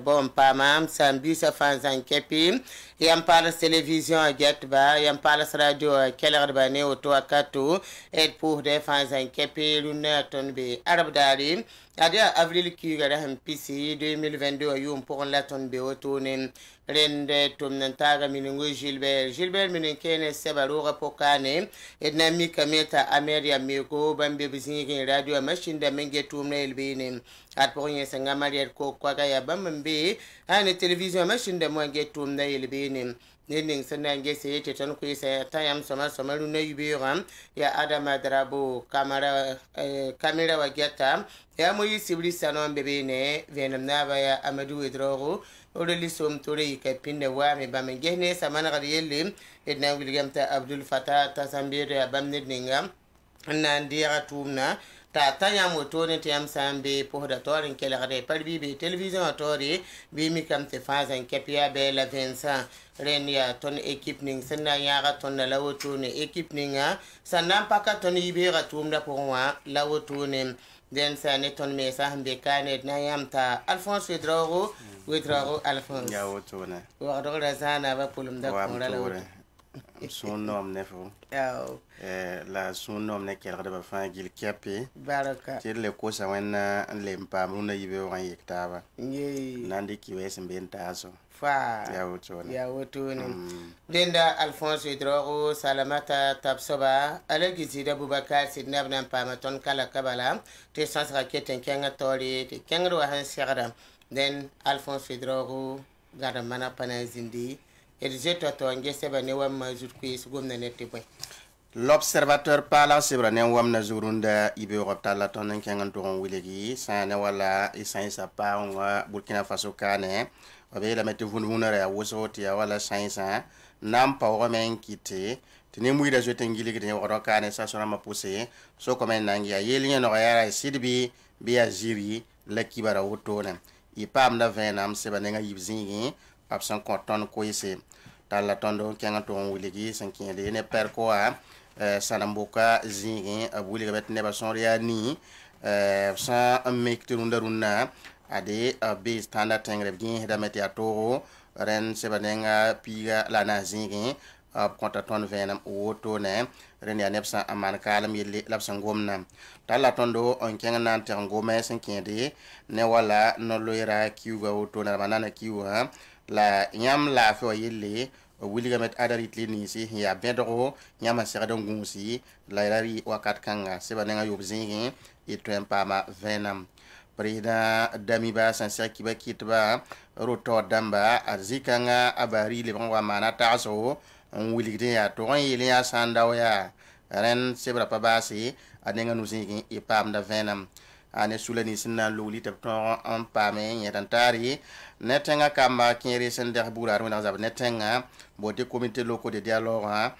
Bon pamam sambisa fanzan kepi yam palas télévision getba yam palas radio kelar bane auto akato et pour des fanzan kepi luna tonbe arab dari adia avril ki gara ham pc 2022 yum pour la tonbe autone rende tumnantaga minungu Gilbert mininkene sebaro pokane ednami kameta ameria meko bambe bizingi radio machine da menge tumna elbine at pour yen sanga marier ko kwaga ya bambe ane television machine da menge tumna elbine ning sanange se tetan ku se tayam sama luna yubiram ya adama drabo kamera wa geta ya moyi sibli sanon bebe ne venam naba ya amadou edrogo odeli som tore ka pinne wa me ba me gehne samana gadiyele edna william ta abdul fatah tasambire bamne ninga nandira tumna ta tanya moto ne te am sambe pohda torin kele gade parbi be television atori bi mi kam te fazan kepia be la vensa renia ton équipe ning senna yaga ton la woto ne équipe ninga sanam paka ton ibira tumda pourwa la woto ne den sa ne ton me sa hambe kanet na yamta Alphonse Ouedraogo Alphonse ya woto ne wa do razana ba pulum da ko la woto son nom ne fo la son nom ne kel gada ba fa gil kepi baraka tir le ko sa wen le mpam runa yibe wan yektaba nandi ki wesen ben taso fa ya woto ne denda Alphonse Ouedraogo salamata tabsoba alagi zida Boubacar sidna bnan pamaton kala kabala te sans raketen kenga tori te kenga wa han sigara den Alphonse Ouedraogo gada mana pana zindi L'observateur parla sebrane wam na zurunda ibe rotala tonen kengan toron wilegi sane wala isansa pa wa Burkina Faso kane obe la mete vunvunare ya wosoti ya wala sansa nam pa o men kite tene muida zo tengili gide woro kane sa sona mapuse so komen nangi ya yelinye no ya sidbi biya jiri la kibara wotona ipam na venam sebanenga yibzingi absan konton ko ise tala tondo kenga ton wiligi sankiyede ne perko a sanamboka zingi abuli gabet ne ba sonria ni sa mekturunda runna ade be standard tengre bien da meti atoro ren sebanenga piga la na zingi konta ton venam woto ne ren ya nepsa aman kalam yelle lapsan gomna tala tondo on kenga nan ter ngome sankiyede ne wala no loira kiuga woto na banana kiuga la nyam la fo yelle wili gamet adarit linisi ya bedro nyama serada ngunsi la rari wakat kanga sebanenga yobzingi itwem pama venam prida damiba sansa kiba kitba roto damba azikanga abari le bangwa mana taso wili gide ya to yele ya sandaw ya ren sebra pabasi adenga nuzingi ipam da venam ane sulani sinna loli tabton en pame yatantari netenga kamba kiri sender bular wona zab netenga bote comité locaux de dialogue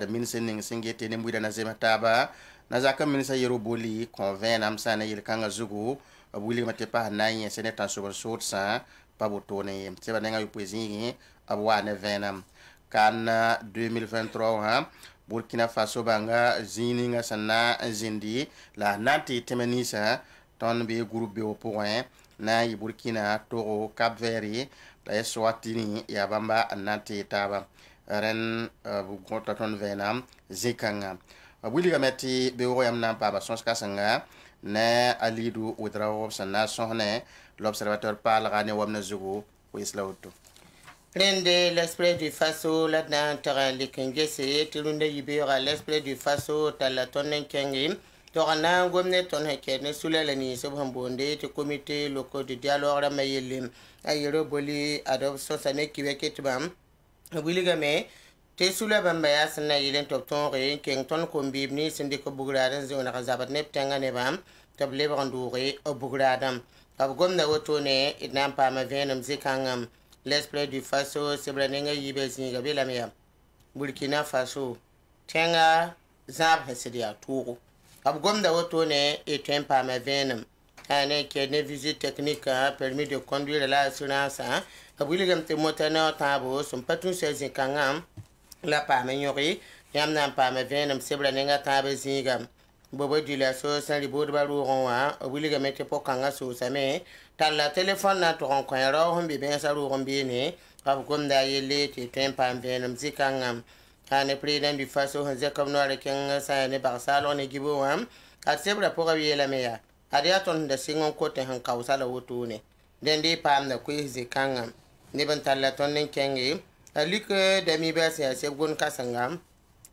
de ministre singete ne muida na zemataba na zaka ministre yero boli convaincre am sana yel kanga zugu abuli mate pa nanye senetan so sot sa pabotone yem seba nga yu poesingi abwa ne venam kan 2023 Burkina Faso banga zininga sana zindi la nati temenisa ton be groupe be au point na yi Burkina, Togo, Cap Vert, la Eswatini ya bamba anante taba ren bu gota ton venam zikanga williga meti be woyam na baba sons kasanga na alidu udrawo sana sohne l'observateur parle gane wamna zugo wislauto Rende l'esprit du faso la dan terrain likengese tilunde yibera l'esprit du faso tala tonnen kengi torana gomne ton hekene sulala ni sobhambonde te comité local de dialogue la mayelim ayero boli adoption sane kiweke tubam williga me te sula bamba ya sana yilen top ton re ken ton ko bibni sindi ko bugradan zona kazabat nep tanga ne bam table bandure o bugradam ab gomna woto ne idnam pa ma venam zikangam l'esprit du faso sebranenga yibe singa belamia Burkina Faso tenga zab hesidia togo ab gomna woto ne etem pa ma venam ane ke ne visite technique permis de conduire la assurance ab willigam te motana tabo son patun sezin kangam la pa me nyori yamna pa ma venam sebranenga tabe zingam bobo dila so san ribod baru ronwa williga mete pokanga so same tala telephone na to kon yaro hombi ben saru hombi ne ab gonda yele te tempa venam zikangam ane president du faso hanze kam no are ken sa ne barsalo ne gibo wam at sebra poka yela meya adia ton da singon kote han kawsala woto ne den di pam na kwe zikangam ne ban tala ton nen kenge alike de mi ba se gon kasangam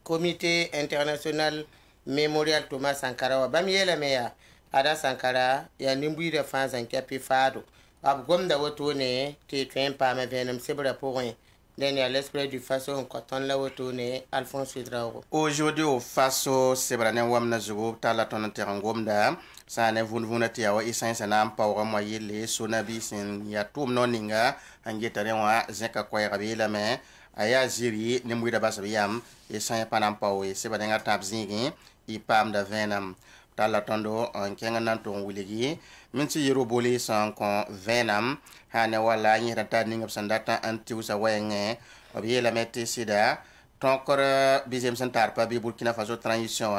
comité international Memorial Thomas Sankara wa bam yela meya ada Sankara ya nimbu da fanzan kapi fado ab gomda woto ne te twen pa ma venam sebra point den ya l'esprit du faso on coton la woto ne Alphonse Fidrao aujourd'hui au faso sebranen wamna zugo tala ton terangomda sane vunvuna tia wa isansa na mpawa mo yele sonabi sin ya tum noninga angetare wa zeka kwa rabila me aya ziri nimbu da basabiyam isan panam pawe sebranen tabzingi ipam da venam tala tondo en kenga nan ton wiligi minti yero boli san kon venam hane wala ni rata ninga sandata anti usa wenge obi la meti sida ton kor bizem santar pa bi Burkina Faso transition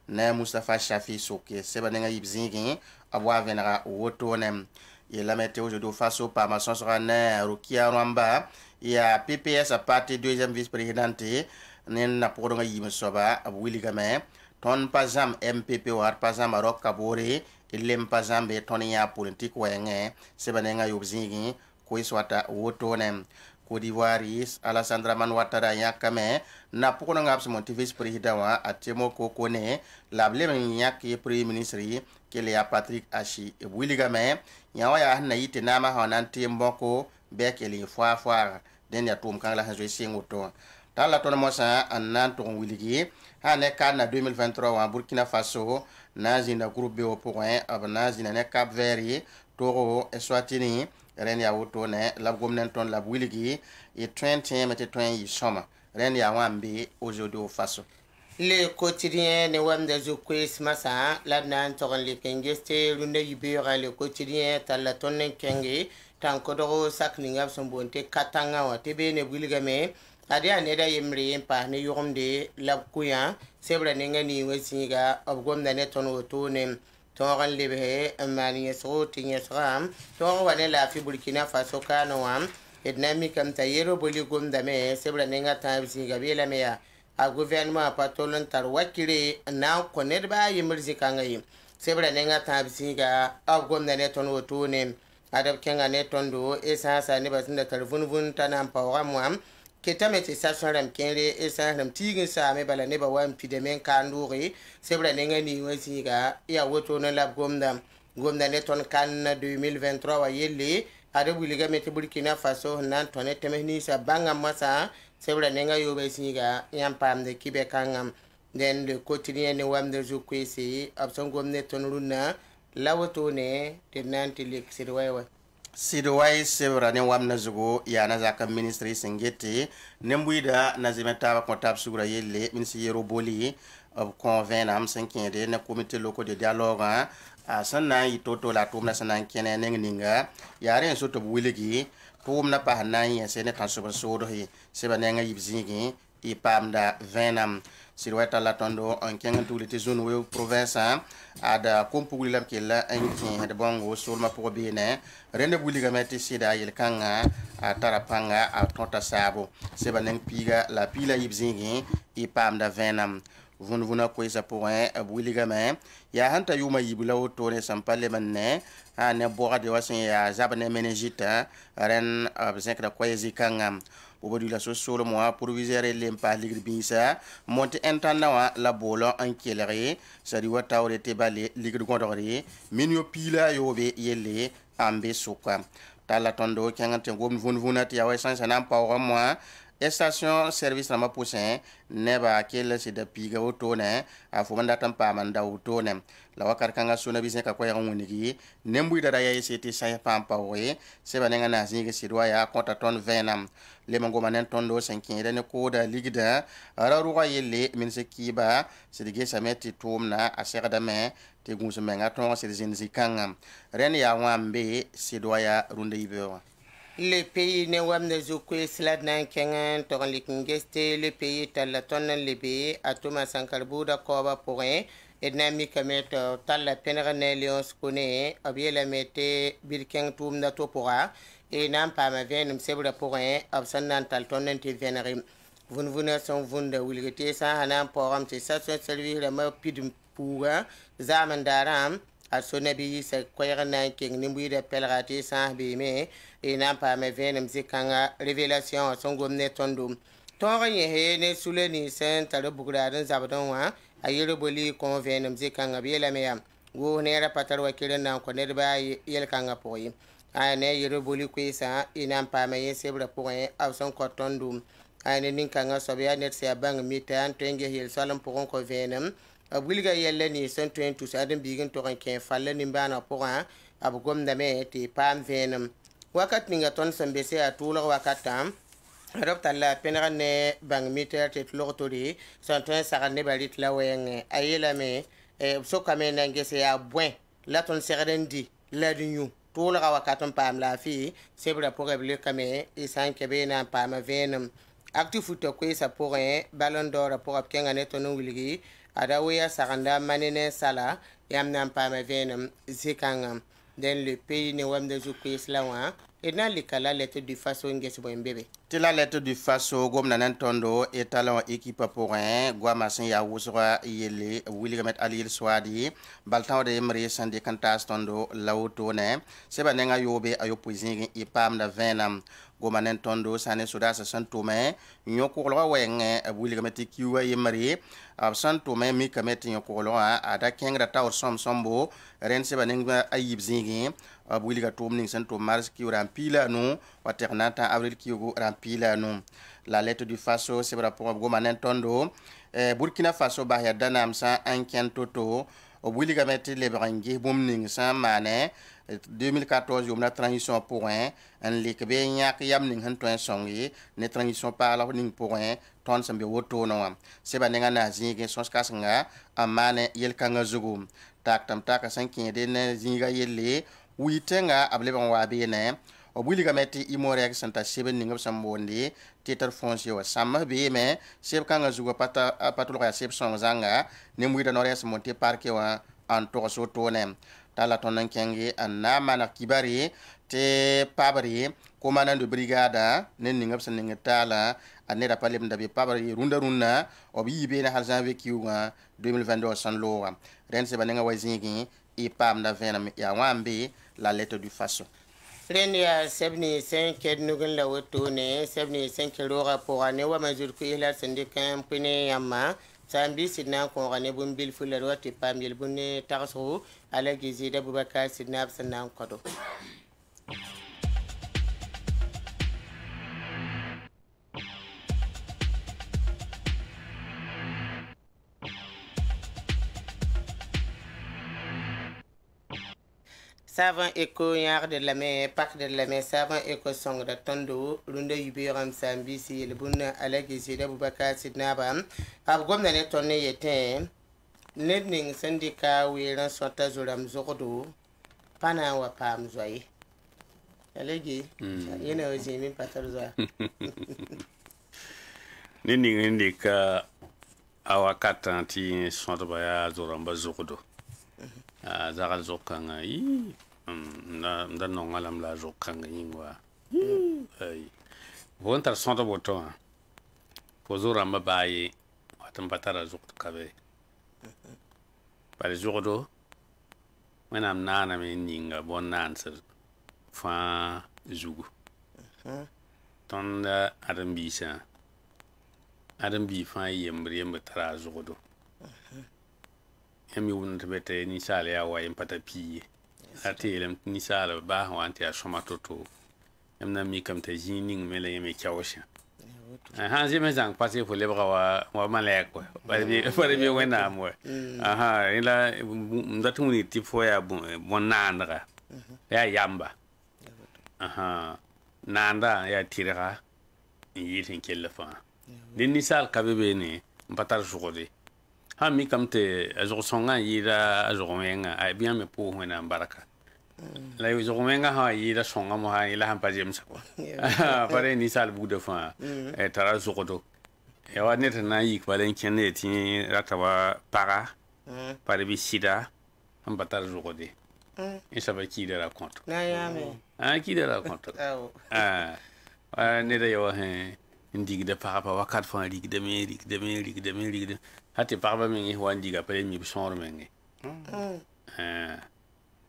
na Mustafa Shafi Soke sebanenga yibzingi abwa venara woto nem la meti aujourd'hui Faso pa ma sonsora na Rukia Rwamba ya PPS a parti deuxième vice-présidente nen na podonga yimsoba abu wiligame ton pazam MPP war pazam arok kabore ilem pazam be ton ya politique wenge sebanenga yobzingi ko iswata woto nem Côte d'Ivoire Alassane Man Ouattara yakame na pokona ngapse mon vice président wa atemo ko kone lable yak premier ministre kele ya Patrick Achi e wiligame nyawa ya na yite na ma hanante mboko be kele fois den ya tum kan la hazo singoto tala ton mosa anan ton wiligi hane kan na 2023 wa Burkina Faso na zina groupe be point abna zina ne Cap Vert Togo Eswatini ren ya woto ne la gomnen ton la wiligi et 20 mete 20 yi soma ren ya wambi aujourd'hui au Faso le quotidien ne wamda zukwis masa la nan togon le kengeste runde yibira le quotidien tala tonnen kenge tankodo sakninga sombonte katanga wa tebe ne wiligi me ade aneda yemre pa ne yomde la kuya sebra ne ngani wesiga obgomna ne ton woto ne toran lebe mani yeso tinye sram to wane la fi Burkina Faso kana wam ednami kam tayero boli gomda me sebra ne ngata wesiga bela me ya a gouvernement patolon tar wakire na koner ba yimrzi kangai sebra ne ngata wesiga obgomna ne ton woto ne adab kenga ne tondo esa sa ne basinda telefon tanam pawam ketamete station ram kenre esa ram tigin sa me bala ne ba wan pidemen kanduri sebra ne ngani wasiga ya woto na lab gomda ne ton kan 2023 wa yelle ade buliga mete Burkina Faso nan tone temeni sa banga masa sebra ne ngayo wasiga yam pamde kibe kangam den le quotidien ne wamde jukwesi abson gomne ton runa la woto ne de nanti lik sirwaywa Sidwai sebra ne wamna zugo ya na zaka ministry singeti nembuida na zimeta kontab sugura yelle minsi yero boli of convenam sankende na comité local de dialogue a sanna itoto la tumna sanan kene ninga yare so to wiligi tumna pa hanan ya sene tan so so do hi seba nenga yibzingi y pamda venam sirweta la tondo en kengan tuliti zone we province ada kompugli lam kila en kin de bongo sulma pour bene rende buliga meti sida yel kanga a tarapanga a tonta sabo seba neng piga la pila yibzingi y pamda venam vuna ko isa point buliga me ya hanta yuma yibula to ne sampalle manne ha ne boga de wasin ya zabane menejita ren abzekra ko yezikanga obadu la solo moi proviseur lempa ligri bisa monte intana wa la bolo en kelere sadi wata ore te bale ligri gondore minyo pila yobe yele ambe suka tala tondo kangante gom vuna ti yawe sansa nan pa moi station service na mapusin neba kel si da piga otone a fumanda tampa manda otone la wakar kanga sona bisen ka ko yango nigi nembu da ya seti sai pampa we se banenga na zinga sidwa ya konta ton venam le mango manen tondo 5 ne ko da ligida ara ruwa yele min se kiba se dige sameti tumna a serda me te gunsu menga ton se zinzi kanga ren ya wambe sidwa ya runde ibewa. Le pays ne wamne zukwe slad nan kengen toran likingeste le pays tala tonan lebe atuma sankarbuda koba pourrin ednami kamet tala penrane lions kone abiela mete birkeng tumna topora e nan pa ma venum sebra pourrin absanan tal tonan te venari vunvuna son vunda wilgete sa hanan poram te station service la ma pidum pourra zaman daram a sonabi sa koyra nan king nimbu de pelrati sa bi me e nan pa me venem zikanga révélation son gomne tondo tonga ye he ne suleni sen tare bugradan zabadon wa ayiro boli kon venem zikanga bi la me go ne ra patar wakilen nan ko ne ba yel kanga poyi a ne yiro boli ko isa e nan pa me ye sebra poyi aw son ko tondo a ne nin kanga sobe net se bang mitan tenge hel salam pokon ko venem abulga yelle ni son tuen tous adam bigin to kan ken falle ni bana poran abu gomda me te pam venum wakat ninga ton sambe se a tulo wakatam adopta la penra ne bang meter te tulo tori son tuen sara ne balit la wen ayela me so kame nange se ya bwen la ton serdendi la dunyu tulo wakatam pam la fi sebra poreble kame isan kebe na pam venum actif to ko sa porin ballon d'or pour kenga ne tono wilgi ada weya saganda manene sala yamna pama venam zikanga den le pays ne wamde zuku islawa et na likala lettre du faso ngesi bo mbebe ti la lettre du faso gomna nan tondo et talon équipe pourrin guamasin ya wusra yele wilgamet alil swadi baltan de mri sande kantas tondo lawto ne seba nenga yobe ayo poisingi ipam da venam gomanen tondo sane suda sa santume nyokurlo wenge wilgamet kiwa yemri ab santume mi kameti nyokurlo ada kengra taw sombo ren seba nenga ayib zingi wilga tumning santum mars ki rampila no waternata avril ki rampila no la lettre du faso sebra pour gomanen tondo burkina faso bahya danam sa anken toto wilga meti le brangi bomning sa mane 2014 yom na transition pour un lik be nyak yam ning han toin songi ne transition par la ning pour un ton sambe woto no seba nenga na zingi sos kasnga amane yel kanga zugum tak tam tak sankin de ne zinga yelle witenga ableban wabe ne obuliga meti imorek santa seben ningam sambondi titre foncier wa samma be me seb kanga zugo pata patul ya seb son zanga ne muida nores monte parke wa anto soto ne tala tonan kengi anna mana kibari te pabari commandant de brigade ne ningam san ninga tala anera palem da be pabari runda obi be na halzan ve kiwa 2022 san lowa ren se banenga wazingi e pam da venam ya wambe la lettre du faso ren ya 75 nugun la woto ne 75 lora pour ane wa mazur ku ila syndicat pene yamma sambi sidna ko gane bun bil fular wati pam yel bunne tarso ala gizi da bubakar sidna sannan kodo savant éco yar de la mer parc de la mer savant éco song da tondo runde yubiram sambi si le bunna ala gizi da bubakar sidna bam ab gomna ne tonne yete nedning syndicat wiran sota zuram zogodo pana wa pam zoyi alegi yene ozimi patar zoya ne ning ka awakata ti sonto ya zoramba zukudo zagal zokanga yi nda nongalam la zokanga yingwa ay bontar sonto boto po zoramba baye watam batara zokto kabe pare zukudo wenam nana me ninga bon nanser fa zugu ton adam bisa adam bi fa yembre tara zugudo yami wun tebete ni sale ya wa pata pi atelem ni sale ba wanti a somatoto yamna mi kam te jining mele yemi chawsha han je me zang passé pour le bra wa malek ko pare bi wena mo aha ila ndatu ni tipo ya bon nandra ya yamba aha nanda ya tira yitin kelle fa din nisal kabebe ne mpatar jogode ha mi kamte azo songa yira azo menga ay bien me pour wena baraka la yo menga ha yira songa mo ha ila han pajem sa ko pare nisal bu de fa e tara jogodo e wa net na yik balen kenne ti ratawa para pare bi sida mpatar jogode et ça va qui de la compte qui de la compte ne da yo he indig de par rapport à 4 fois lig de me hati par ba mi ho indiga pare mi bisor mengi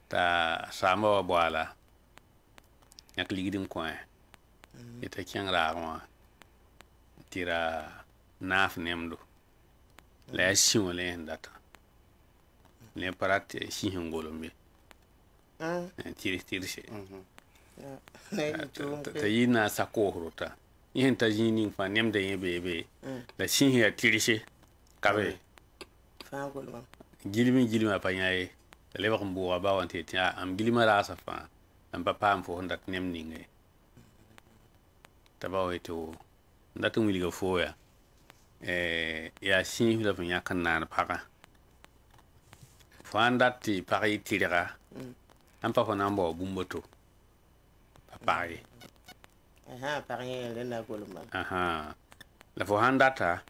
ta sama wala yak lig dim coin eta kiang ra ma tira naf nemdo la simole ndata le parate si ngolombe tiri se ta yina sakohrota yin ta yini fa nem da yebe la sin ya tiri se kabe fa golma gilima pa nyaay le wax mbuwa ba wante ti am gilima la sa fa am papa am fo ndat nem ninge ta ba weto ndat mu liga fo ya ya sin la fa nyakan na paka fa ndati pari tira am papa nambo bumboto papai pari le na golma la fo handata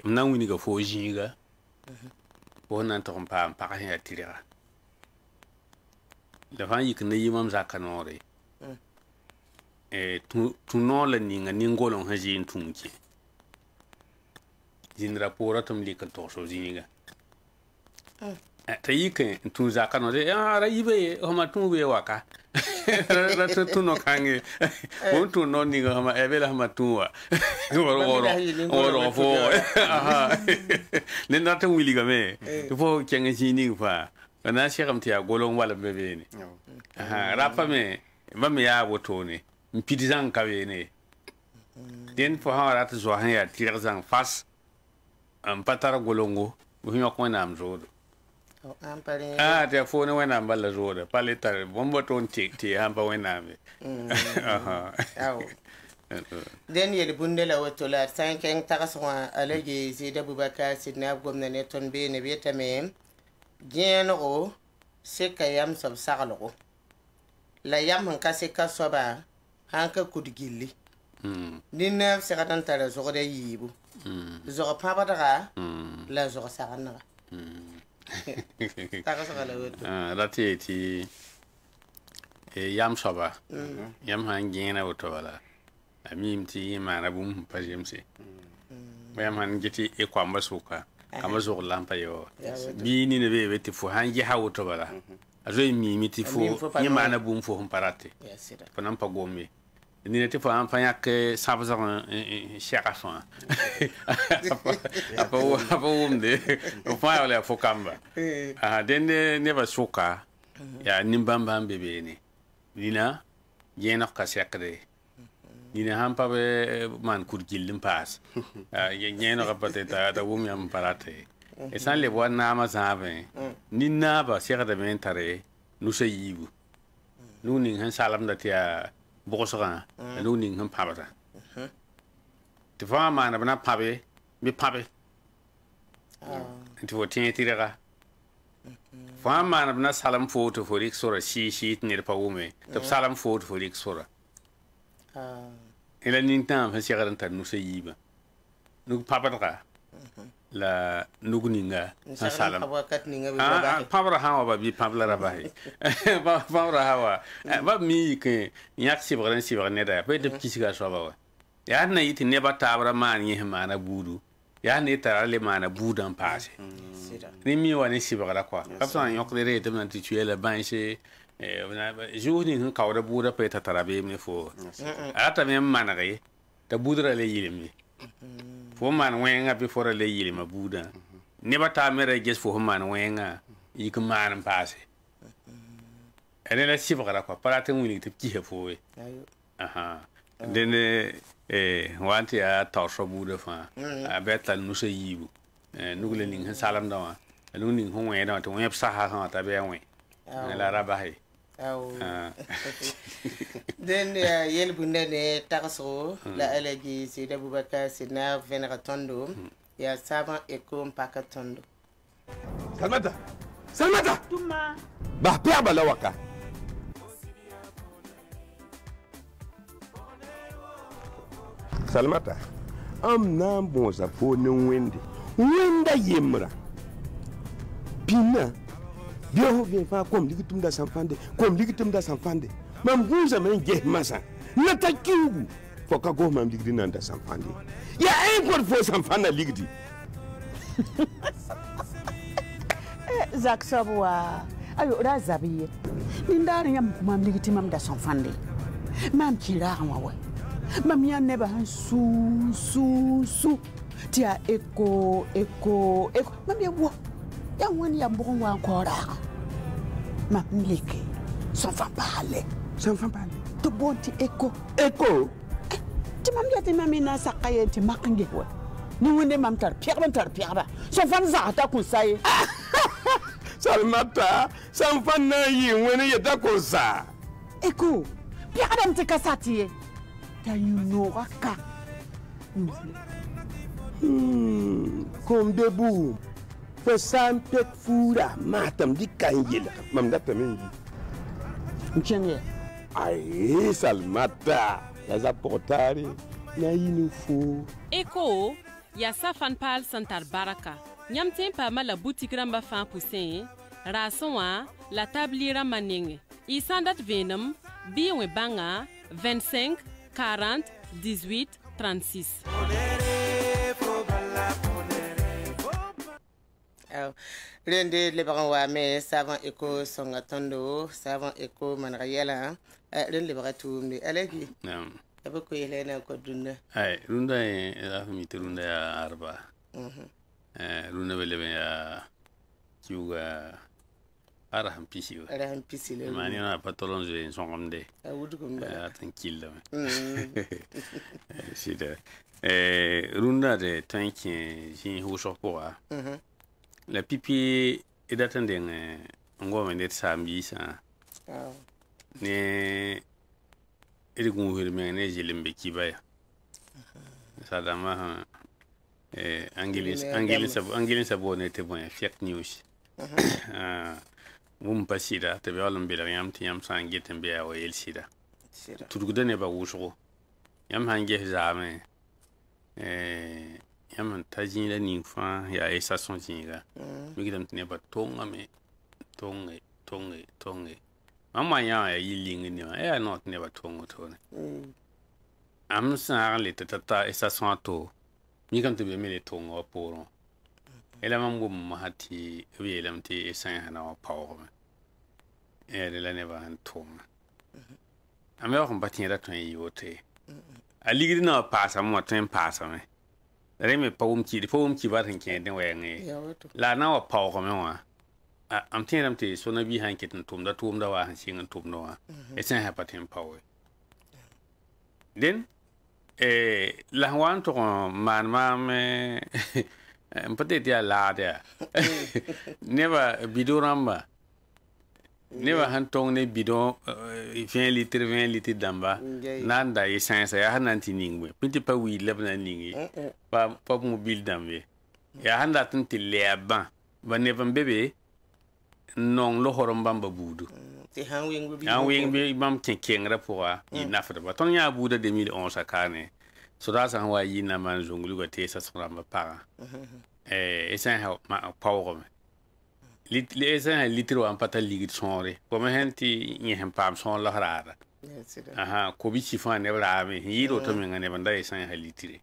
mna wini ga fo jinga fo nan to pam pa ya tira la fa yik ne yimam zakanore tu no la ninga ningolon hajin tunki jin rapora tum likan to so jinga ta yike tu zakanore ra yibe o ma tu be waka ra tu no kange on tu no ninga hama ebela hama tuwa oro fo ne na ta wiliga me fo kenge jini fa na shekam ti agolon wala bebe ni rapa me ba me ya woto ne mpidizan kawe ne den fo ha rat zo han ya tirzan fas am patara golongo bu hima ko na am zodo te fo ne wena mbala zodo paletar bombo ton ti hamba wena me den yel bundela woto la 5 tagaswa alage zida bubaka sidna gomna ne ton be ne betame jeno se kayam sab sagalo la yam han ka se ka soba han ka kudgilli ni neuf se katan tara zo de yibu zo pa ba daga la zo sagana tagaswa la woto rati yam soba yam han gena woto wala amim ti mana bum pajemse bayam han giti e kwamba suka kama zo lampa yo bi ni ne be ti fu han gi hawto bala azo mi ti fu ni mana bum fu hum parate fanam pa gombe ni ne ti fu an fanyak sabza shaka fa apa umde o fa wala fu kamba den ne ba suka ya nimbamba bebe ni dina yena ka sekre dina hampa be man kurgilin pass yena ka pateta da wum yam parate e san le bona ma sabe ni na ba sekre ben tare nu se yibu nu ning han salam da tia bosra nu ning han pabata te fa ma na bana pabe mi pabe ti wotin tiraga fa ma na bana salam foto forik sura shi ne pa wume te salam foto forik sura ila nin tam fa sigaran tan nu se yiba nuk papatra la nugninga salam wakat ninga bi pabra hawa ba bi pabla rabahi pabra hawa ba mi ke yak sibran ne da pe de kisiga so ba ya na yiti ne ba tabra man yi mana budu ya ne tara le mana budan passe ni mi wani sibra kwa kapsan yok le re de nan ti tuela banche jour ni hun kawda buda pe ta tarabe mi fo ata me manare ta budra le yilimi fo man wenga bi fora le yilima buda ne ba ta mere ges fo man wenga yi ko man passe ene la sibra kwa para te wini te ki fo we aha dene wanti a tawso buda fa a betal no se yibu nugle ning salam dawa nu ning ho we da to web sa ha ta be we la rabahi den yel bunde ne takso la alaji sida bubaka sina venera tondo ya saba eko mpaka tondo salmata tuma ba pe abala waka salmata am na bonza fo ne wenda yemra pina Bio vient fa comme ligitum da sanfande mam guza men je masa nata kiugu foka go mam ligdi nan da sanfande ya encore fo sanfanda ligdi zak sabwa ayo razabiye nindari yam mam ligti mam da sanfande mam kira wa mam ya neba han su tia eko mam ya wo ya wani ya mbon wa nkora ma mlike sans fa parler to bonti eko ti mam ya ti mamina sakaye ti makange wa ni wonde mam tar pierre so fan za ta kun sai salmata san fan na yi wani ya ta kun sa eko pierre adam te kasati ta yuno raka comme debout fo sampet fura matam di kanjela mam data men mchenge ai salmata ya za portari na yinu fo eko ya safan pal santar baraka nyam tempa mala boutique ramba fan poussin rasonwa la tabliera manenge isandat venum biwe banga 25 40 18 36 rende le bagan wa me savant eko songa tondo savant eko manrayela ren le bagatu ni aleki aba ko yelena ko dunna ay runda la mi runda ya arba runda bele ya kiuga araham pisi le mani na patolon je songomde awudu ko mbala tranquille sida runda de tanki jin ho shopoa la pipi edatande ngoma net sambi sa ne irigun hirme ne jilimbe kibaya sadama angilin sabo ne te bon fake news mum pasida te be walum bilar yam ti yam sangi te be awo el sida turgude ne ba wusho yam hange zame yam tajin la ning fa ya esa son jinga mi gidam ne ba tonga me tonge mama ya yiling ni ya not ne ba tongo to ne am sa le tata esa son to mi kam te be me le tongo poro ela mambo mahati wi elam ti esa hana wa power de la ne ba han tonga am ya ko batin ra ton yote aligri na pasa mo ten pasa me reme pawum ki ba tan ken den waye la na wa paw ko me wa am tin ti so na bi han kitin tum da wa han shin tum no wa e sen ha patin paw den la wan to man ma me peut-être ya la dia never bidoramba never han tong ne bidon 20 litres damba nanda essence ya hananti ningwe piti pa wi lebna ningi pa mobile dambe ya handa tinti leba ba never bebe non lo horom bamba budu ti han wing bi bam kenkengra poa ni nafra ba ton ya buda 2011 akane so da san wa yi na man zungulu go te sa sura ma para esen ha ma power li esen ha litro an pata ligit sonre ko ma henti ni hem pam son la rara aha ko bi ci fa ne bra me yiro to men ne banda esen ha litire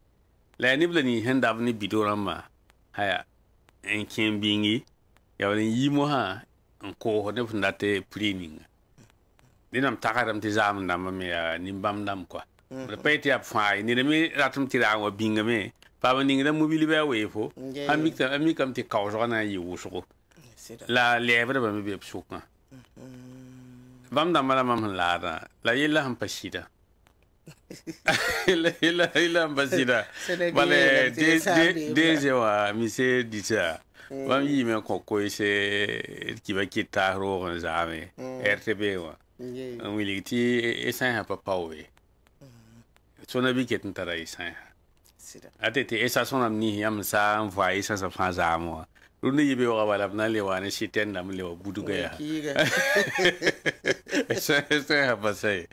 la ni blani henda ni bidorama haya en kin bingi ya wani yi mo ha en ko ho ne fundate preening dinam takaram ti zam ndam me nimbam ndam quoi repete ap fa ni mi ratum ti ra wa binga me pa ba ninga mobile ba we fo ami kam ti ka jona yi wuso la lèvre ba me be psuka bam ndam mala mam la yella ham pasida ila mbasida vale deze wa mi se dita bam yi me ko se ki ba kita ro on zame RTB wa wili ti esan ha papa we sona bi ket ntara esan ha atete esa sona ni yam sa envoyer ça ça fa zamo rune yibe wa wala na le wa ne shiten na mle wa buduga ya esa ha pasai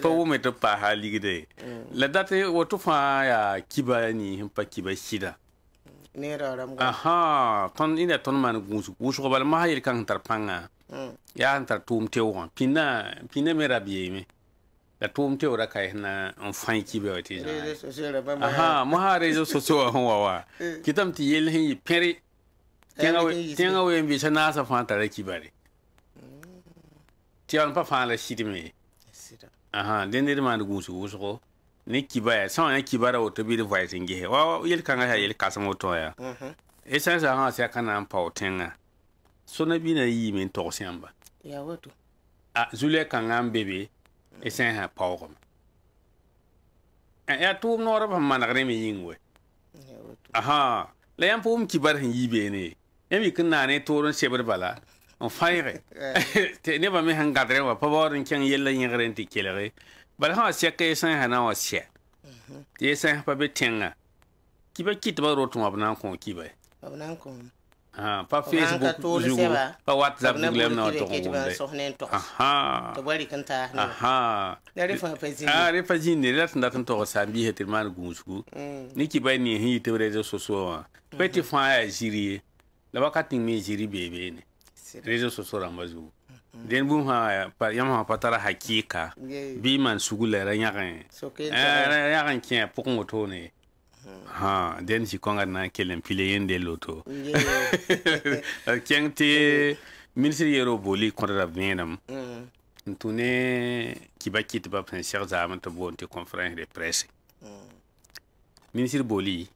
pa wo meto pa ha ligide la date wo to fa ya kiba ni himpa kiba shida ne raram aha ton ina ton man gusu ko bal ma hayir kan tarpanga ya antar tum tewo pina mera bieme la tum tewo ra kai na on fan ki be wati aha mo ha rezo so wa kitam ti yel hin peri tenga we mbi sana sa fan tare ki bare ti on pa fan la shidi me aha dendir man gusu ko ni ki ba sa on ki bara o to bi de voice nge wa yel kan ha yel kasamo to ya esa sa ha sa kana pa o tenga sona bina yi men to siamba ya wato zule kan am bebe esen ha power ya tu no ra man nagre me yingwe ya wato aha la yam pum kibar hin yibe ne yami kunna ne toron shebar bala on fayre te ne ba me han gadre wa paborin kan yella yingren ti kelere bal ha se ke esen ha na wa se ti esen pa be tenga kiba kitba rotu abna ko kiba abnan ko pa Facebook zugo pa WhatsApp duglem na to to bari kanta dare fa jini lat nda kan to sambi hetir man gusku ni ki bay ni hi te rezo soso petit fa ya jiri la wakati mi jiri bebe ne rezo soso rambazu den bu ha pa yama patara hakika bi man sugule ra nyakan yakan kien pokon to ne den si konga na kelen pile yende loto kente ministre yero boli kontra venam ntune kibaki ba pen cher zaman to bonte conférence de presse ministre boli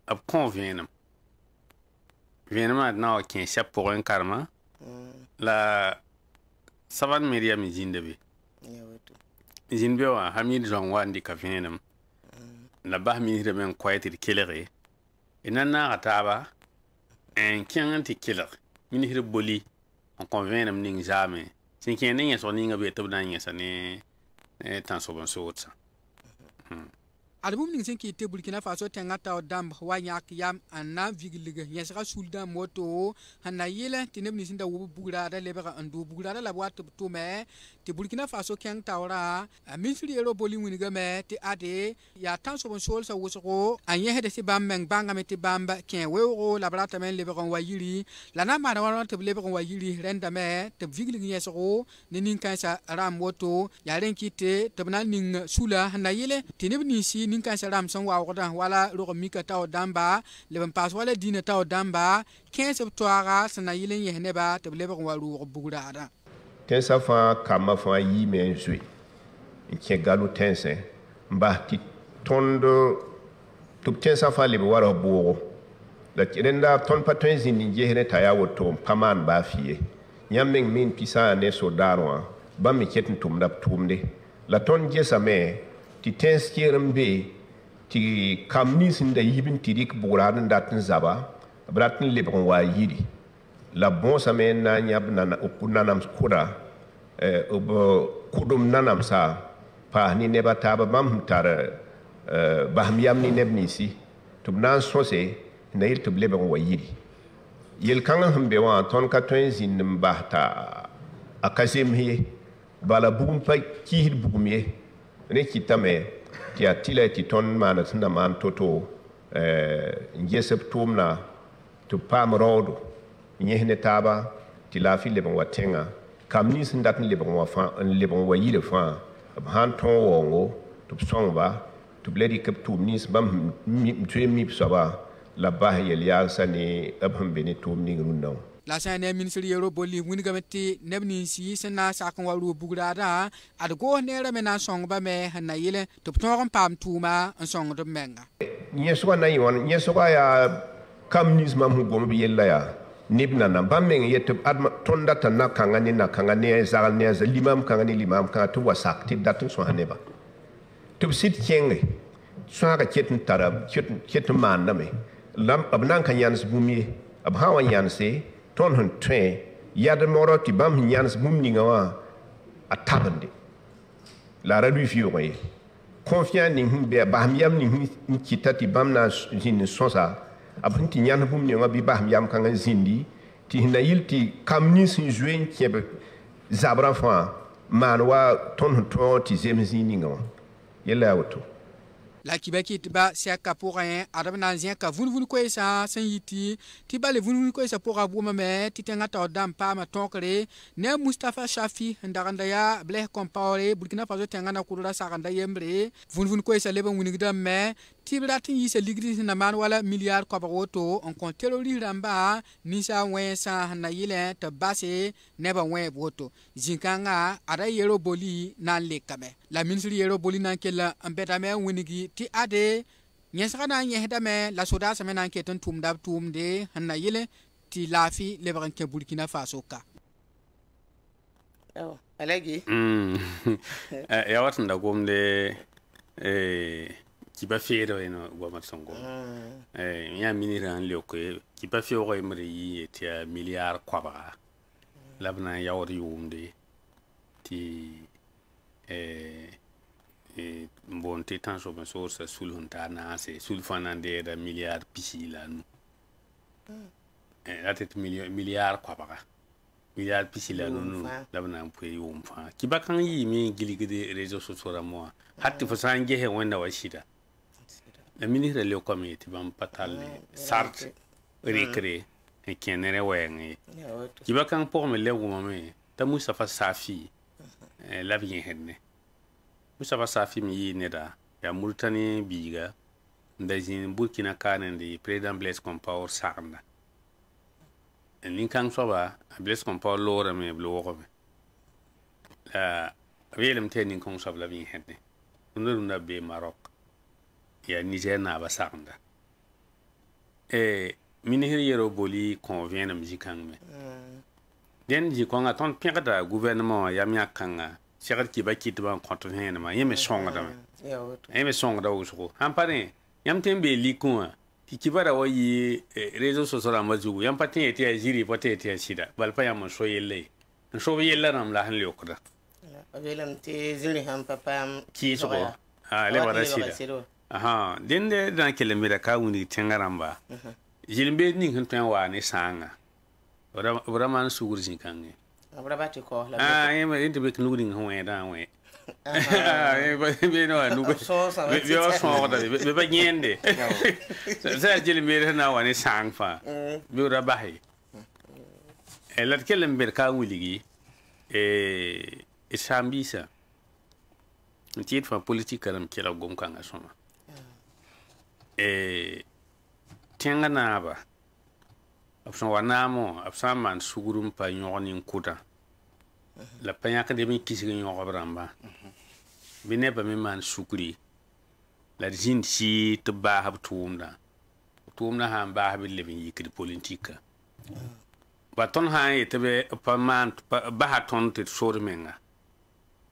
ab convenam venam na ken chap pour un karma la savan media mi jindebe Jinbe wa Hamid Jongwan di kafinenam la bah ministre men kwaiti kelere inana ataba en kian ti keler ministre boli on convenam ning jamais sin ken ning so ninga be tabna ning sa ne tan so bon so tsa album ning sen ki te Burkina Faso tengata o dam wa yak yam anna vigilige yesra sulda moto hana yele tineb ni sinda wo bugura da lebera andu bugura da la boîte to me te Burkina Faso keng tawra ministre yero boli winiga me te ade ya tan so bon sol sa wosoko anye hede si bam meng banga me te bamba ken weuro la brata men lebera wa yiri la na ma na te lebera wa yiri renda me te vigilige yesro ni nin kan sa ram moto ya ren kite te bana ning sula hana yele tineb ni si nin kan saram son wa wada wala ro mika taw damba le ban pas wala dina taw damba 15 toara sana yilen yehne ba te lebe wa ru bugura da ten sa fa kama fa yi men zui ke galu tense mba ti tondo tup ten sa fa le wara bogo la kirenda ton patin zini jehne taya woto paman ba fiye nyameng min pisa ne so darwa ba mi ketin tumda tumde la ton jesa me ti tens kerembe ti kamnis nda yibin tirik buran datin zaba bratin lebon wa yidi la bon sa men na nyab na kunanam kuda kudum nanam sa pa ni neba taba bam tar baham yam ni nebni si tubnan sose na yil tub lebon wa yidi yel kan hambe wa ton ka ton zin mbahta akazem he bala bugum pa kihir bugum ye ne kitame ti atila ti ton mana tunda man toto ngesep tumna to pam rodo nyehne taba ti la fi le bon watenga kam ni sindat le bon wa fa le bon wa yile fa han ton wongo to songba to bledi kap tum ni bam mi mi saba la ba yel ya sani abham beni tum ni rundo la sane ministre yero boli wini gamati nebni si sena sakon walu bugurada adgo nera mena song ba me na yele to ton pam tuma en song do menga nyeso na yon nyeso ya kamnis mam gom bi yella ya nibna na ba men yet adma tonda ta na kangani zagal ne za limam kangani limam ka to wasak ti datun so haneba to sit kenge so ga chetin tarab chet man na me lam abnan kanyans bumi ab hawan yanse ton hun tre yad moro ti bam nyans bum ninga wa atabande la radu fi oye confiant ni be bam yam ni kitati bam na jin sonsa abunti nyan bum ni wa bi bam yam kan zindi ti na yilti kamni sin juen kebe zabra fa manwa ton hun to ti zemzi ninga wa yela auto la kibaki tiba siaka pour rien adamna zien ka vun ko esa san yiti tiba le vun ko esa pour abu mame titenga ta dam pa ma tonkre ne Mustafa Shafi ndaranda ya ble compare Burkina Faso tenga na kurura sakanda yembre vun ko esa leben wuni gidam me tibra tin yise ligri na man wala milliard ko baroto on kontero li ramba nisa wensa na yile ta base neba wen boto zinkanga ada yero boli nan lekame la ministre yero boli nan kella ambeta me wunigi ti ade nyesaka na nyehda me la soda sa menan keton tumdab tumde hanna yile ti lafi lebran ke Burkina Faso ka alagi ya watan da gomde kiba fero eno goma songo ya miniran loko kiba fero imri ti milliard kwaba labna yawri yumde ti bon te tan so so sa sulhunta na se sulfanande da milliard pisila nu atet milliard kwaba milliard pisila nu labna mpwe yumfa kiba kan yi mi giligide réseaux sociaux mo hatti fo sange he wonna washida la ministre le comité bam patal sart recré et kenere wengi kiba kan pour me le wumame ta Mustafa Safi la bien henne Mustafa Safi mi neda ya Mauritanie biga ndazin Burkina Kanandi président Blaise Compaoré sarna en kan soba Blaise Compaoré lora me bloro me velem tenin kon soba la bien henne nuna be Maroc ya Niger na ba sarna ministre yero boli convient na mjikang me den ji ko nga ton pingada gouvernement ya mi akanga segar ki ba kit ban konto hen ma yeme songa da yeme songa da usko ampare yam tembe likun ki bara wa yi réseaux sociaux la mazu yam patin ete jiri pote ete sida bal pa yam so yelle so yelle ram la han lyokuda abelam te zuri ham papa ki so le wara sida aha den de dan kele mira ka wuni tengaramba jilbe ni kan tan wa ne sanga ora man sugur sin kange abra bati ko la yema inte be knudi ngwe da we be no nu be yo so da be ba nyende sa jilbe na wa ne sangfa be ora bahi elat kele mber ka wuligi sambisa ntiet fa politique karam kela gom kanga soma tenga naba abson wanamo absan man sugurum pa nyoni kuta la panya ka de mi kisigi nyoko bramba bine ba mi man sukuri la jin si to ba hab tumna ha ba hab le bi yikri politique ba ton ha yete pa man ba ha ton te sor menga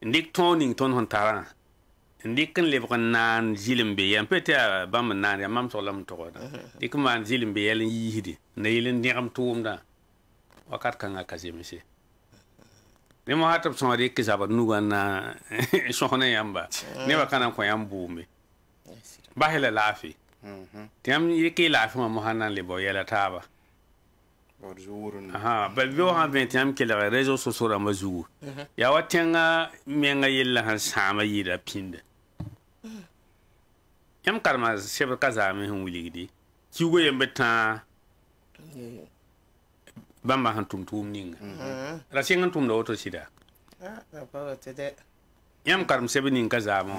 ndik toning ton hon tara ndik kan le bkan nan zilimbe yam pete bam nan ya mam solam to da dik man zilimbe yel yidi ne yelen ndikam tumda wakat kan akaje mese ne mo hatab son ri kisaba nuga na sohna yamba ne wakana ko yambumbe bahela lafi tiam yike lafi mo hanan le bo yela taba aha bal biyo ha 20 ke la réseaux sociaux ra mazu ya watenga menga yella han sama yida pinde yam karma shebr kazame hun wiligidi kiwo yembe ta bamba han tum ninga ra singan tum do to sida yam karm sebe nin kazama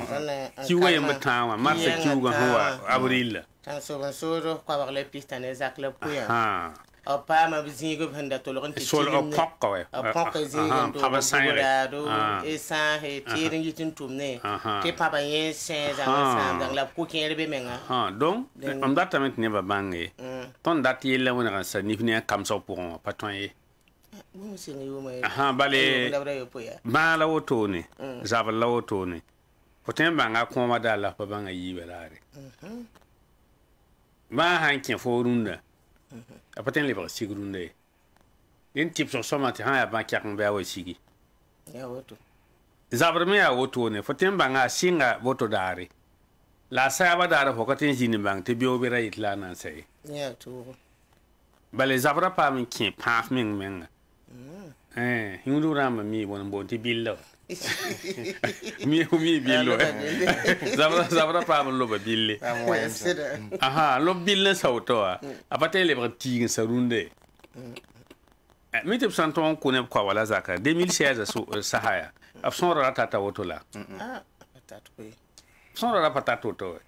kiwo yembe ta wa marsa kiwo huwa abril tan so kwa ba le pistane zak le puya o pa ma bizingo handa to logon sol o pokko we o pokko zingo do do e sa he tirin yitin tumne ke pa ba yen sen dans la kukin rebe menga donc am datament ne ba bangi ton dat yele wona sa ni fini kam so pour patron ye bale ba la woto ne zaba la woto ne potem banga ko ma dala pa banga yibelare ba hankin fo runda apaten libre sigrunde den type so somati ha ya ba kyak mba wa sigi ya woto zabrme ya woto ne foten banga singa woto dare la saba dare fokaten jini bang te bio bira itla nan sai ya to bale zabra pa min kin paf min menga hindu rama mi won bon ti billo mi billo zabra pa mo lo ba bille lo bille sauto apate le brati sarunde mi te santon ko ne kwa wala zaka 2016 so sahaya abson rata ta wotola patatu ko son rata patatu to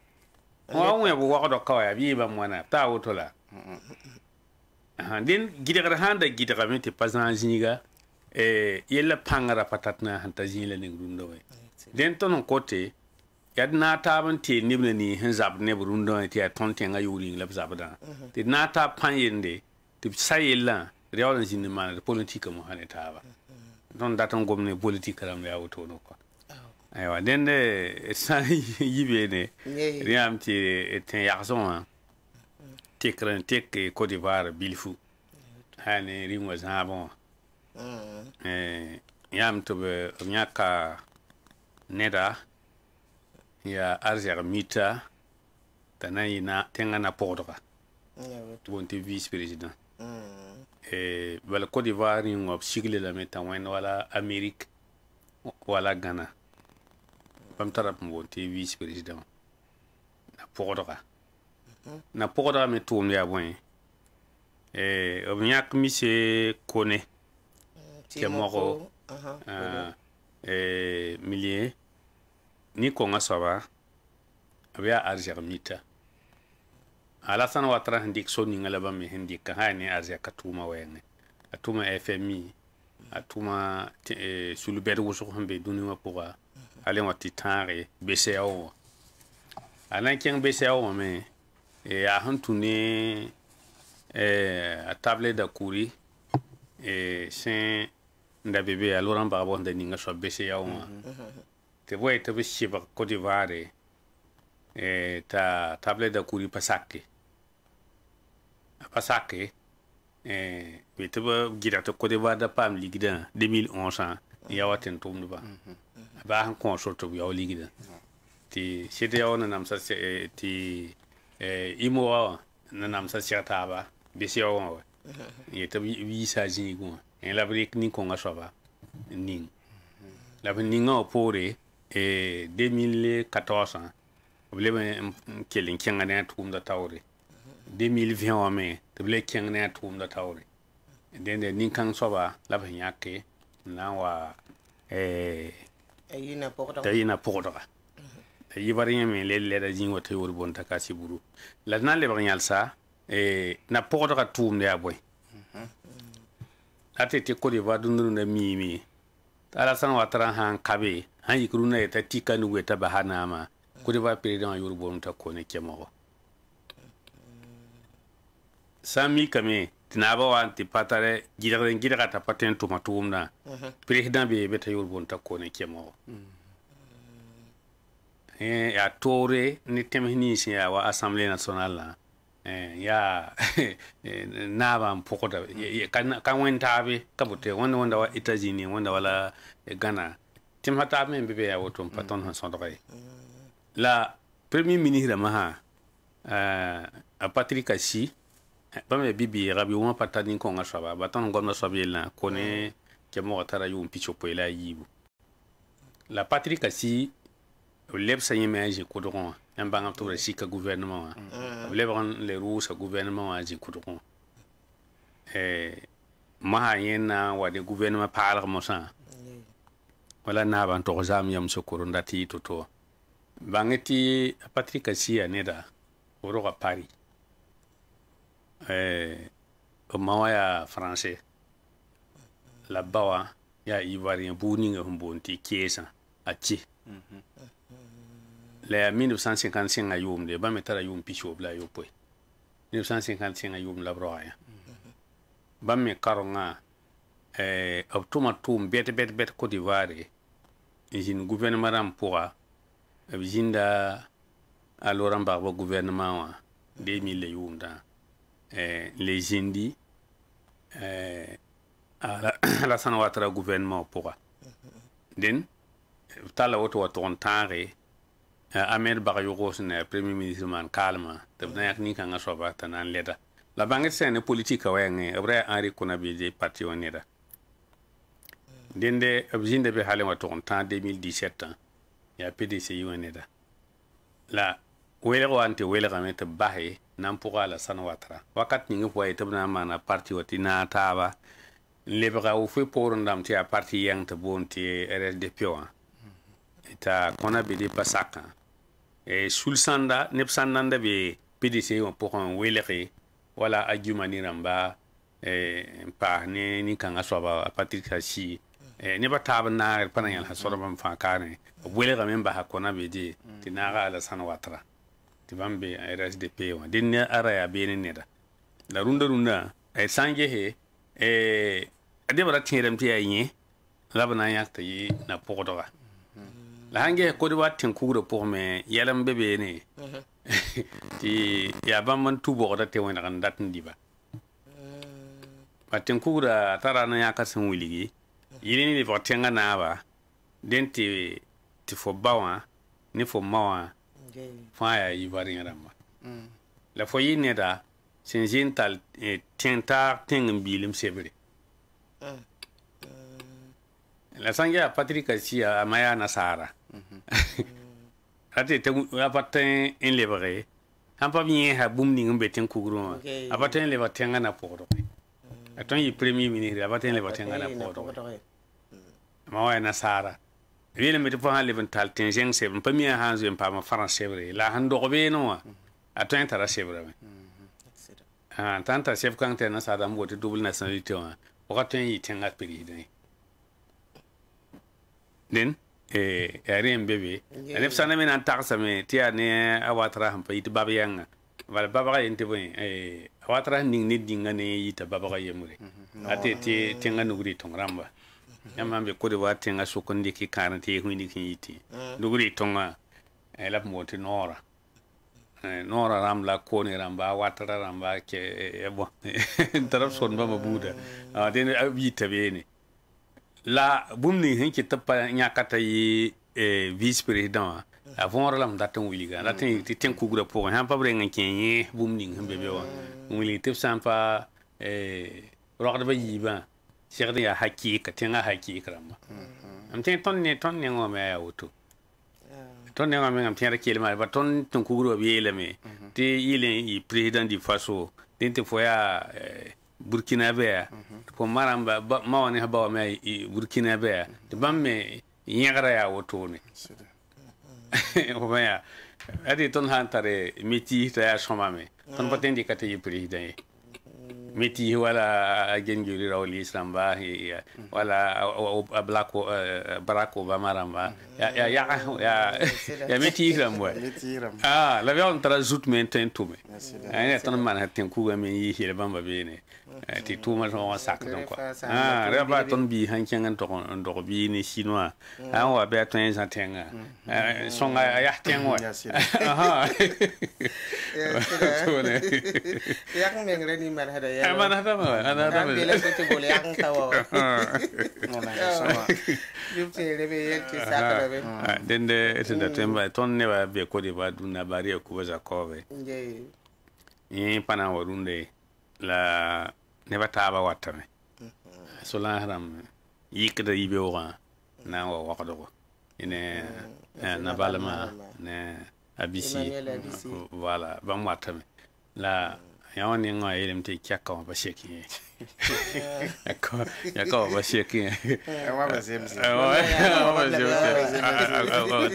wa won bo wa do ka ya bi ba mona ta wotola den gidara handa gidara mi te pazan jiniga yella pangara patatna hanta jila ning rundo we den ton kote yad na taban te nibne ni hen zab ne rundo te tonte nga yuli la zabada te na ta panyende te sayella rewalan jinni man politique mo haneta ba don daton gomne politique ram ya woto no ko aywa den de sa yibe ne riam ti ten yarson tekran tek Côte d'Ivoire bilfu hani rimwa zabon yam to be nyaka neda ya arjar mita tanayina tengana podra bonti vice président bala Côte d'Ivoire ngop sigle la meta wen wala Amérique wala Ghana bam tarap bonti vice président na podra me tourne ya bon nyak monsieur Koné Tiamoro millier ni konga saba abia arjar mita Alassane Ouattara hindik so ninga laba me hindik hani arja katuma wenge atuma FMI atuma sulu bedu wuso hambe duniwa pour aller wati tare BCAO alan ken BCAO me a hantune a table da couri sen nda bébé a Laurent Gbagbo nda ninga so BCAO te voye te chiba Côte d'Ivoire ta table da couri pasake te ba gira te Côte d'Ivoire da pam ligida 2011 ya waten tum ba ba han kon so to ya ligida ti sete ya ona nam sa ti imo na nam sa chata ba BCAO ye te visa jingo en la brique ni konga so ba ning la ninga opore 2014 problème kelin kenga na tum da tawre 2020 wa me te ble kenga na tum da tawre den de nin kan soba la ba nyake na wa ayina pokota yi bari me le da jingo te wor bon takasi buru la na le bari yalsa na pokota tum de aboy ate te Côte d'Ivoire dundu na mimi Alassane Ouattara han kabe han yikruna ta tikanu weta bahana ma Côte d'Ivoire président yor bon ta Koné Tiamoro sami kame tinaba wan ti patare gira ta paten to matumna président be beta yor bon ta Koné Tiamoro ya tore ni temhini si ya wa assemblée nationale la ya naba mpokota kan wenta be kabote wanda wa États-Unis wanda wala Ghana tim hata me bebe ya woto paton han sondre la premier ministre maha a Patrick Assi ba me bibi rabi won patani ko ngasaba baton gomna sobela Koné Tiamoro tara yum picho poela yibu la Patrick Assi leb sa yeme je kodron en bangam to sika gouvernement wa lebron le rusa gouvernement wa ji kudu ma yena wa de gouvernement parle mo sa wala na ban to zam yam sokoro ndati to bangeti Patrick Sia neda oro ka Paris o mawaya français la bawa ya ivoirien buni nga humbonti kiesa achi le 1955 ayum de ba metara yum picho bla yo poy 1955 ayum la broya ba me karonga obtuma tum bet Côte d'Ivoire in gouvernement ram pourra bijinda alors en barbo gouvernement wa 2000 yum da les indi la sanawatra gouvernement pourra den tala woto waton tare Ahmed Bagayogos ne premier ministre man calma tabna yak ni kan asoba tanan leda la banget sen politique wenge abre Henri Konabi de parti oneda dende abjinde be halen waton tan 2017 ya PDC oneda la wele wante wele gamete bahe nan pourra la sanawatra wakat ni ngpo ay tabna mana parti watina taba lebra o fe pour ndam ti a parti yang te bonti RSDP wa ta Konabi de pasaka sulsanda nepsanda be PDC on pour un welere wala ajumani ramba pa ni kan asoba Patrick Sia ne ba tab na panayal hasoro bam fa kane welere memba ha Konabi de tinaga ala sanawatra tibambe RSDP wa dinne ara ya be ne da la runda sanje he adebara tirem ti ayi labana yakta yi na podoga la hange ko de watin kugro pour me yalam bebe ne ti ya bamman tubo da te wona kan datin diba watin kugra tara na yaka san wiligi yini ni votenga na ba denti ti fo bawa ni fo mawa fa ya yibarin ramba la fo yine da sinjin tal tenta tengin bilim sebre la sangya Patrick Sia maya nasara ate te apatin en lebre han pa bien ha bum ni ngbe ten kugro apatin le batenga na poro aton yi premier ministre apatin le batenga na poro ma wa nasara wele me te fa le vental ten jeng se pa mi ha zo pa ma français bre la han do be no aton tara sebre tanta chef kan te nasara mo te double nationalité wa okaton yi tenga président den RM bebe anep sana men an taksa me tia ne awatra hampa it baba yanga wala baba ga yente bon awatra ning ne dinga ne yita baba ga yemure ate ti tenga nuguri tongramba yamba be ko de wa tenga sokondi ki karante hundi ki yiti nuguri tonga elap moti nora nora ramla ko ne ramba watra ramba ke bon taraf son baba buda den abita bene la bumni hinki tapa nyakata yi vice président avant la mdaton wiliga la tin ti ten kugura pour han pa brenga kenye bumni hembe bewa wili tip sampa rogda ba yiba shegda ya haki ka tenga haki krama am tin ton ne ngome ya wutu ton ne ngome am tin kelma ba ton kugura biele me ti ile yi président di faso tin te foya Burkina Faso ko maramba mawani habawa me Burkina Faso de bamme yengara ya wotone o baya adi ton hantare meti ta ya somame ton patendi kate yi président meti wala genjuri rawli islam ba wala Barack Obama ramba ya meti islam wa la vion tra zut menten tume ay ton man hatin ku ga men yi hele bamba bene ti tuma so sak donc quoi reba ton bi hankengan to ndo bi ni chinois wa be ton santenga songa ya tengo yak mengre ni man hada ya man hada ma bela ko to bole yak tawo yupte rebe yek sak rebe dende etenda temba ton ne ba be ko de ba dunna bari ko ba zakobe ni pana warunde la ne ba taba watame so la haram yikda yibe wa na wa waqdo ine na balama ne abisi voilà ba mwatame la yawani ngo elem te kyaka ba sheki yaka ba sheki wa ba zemzi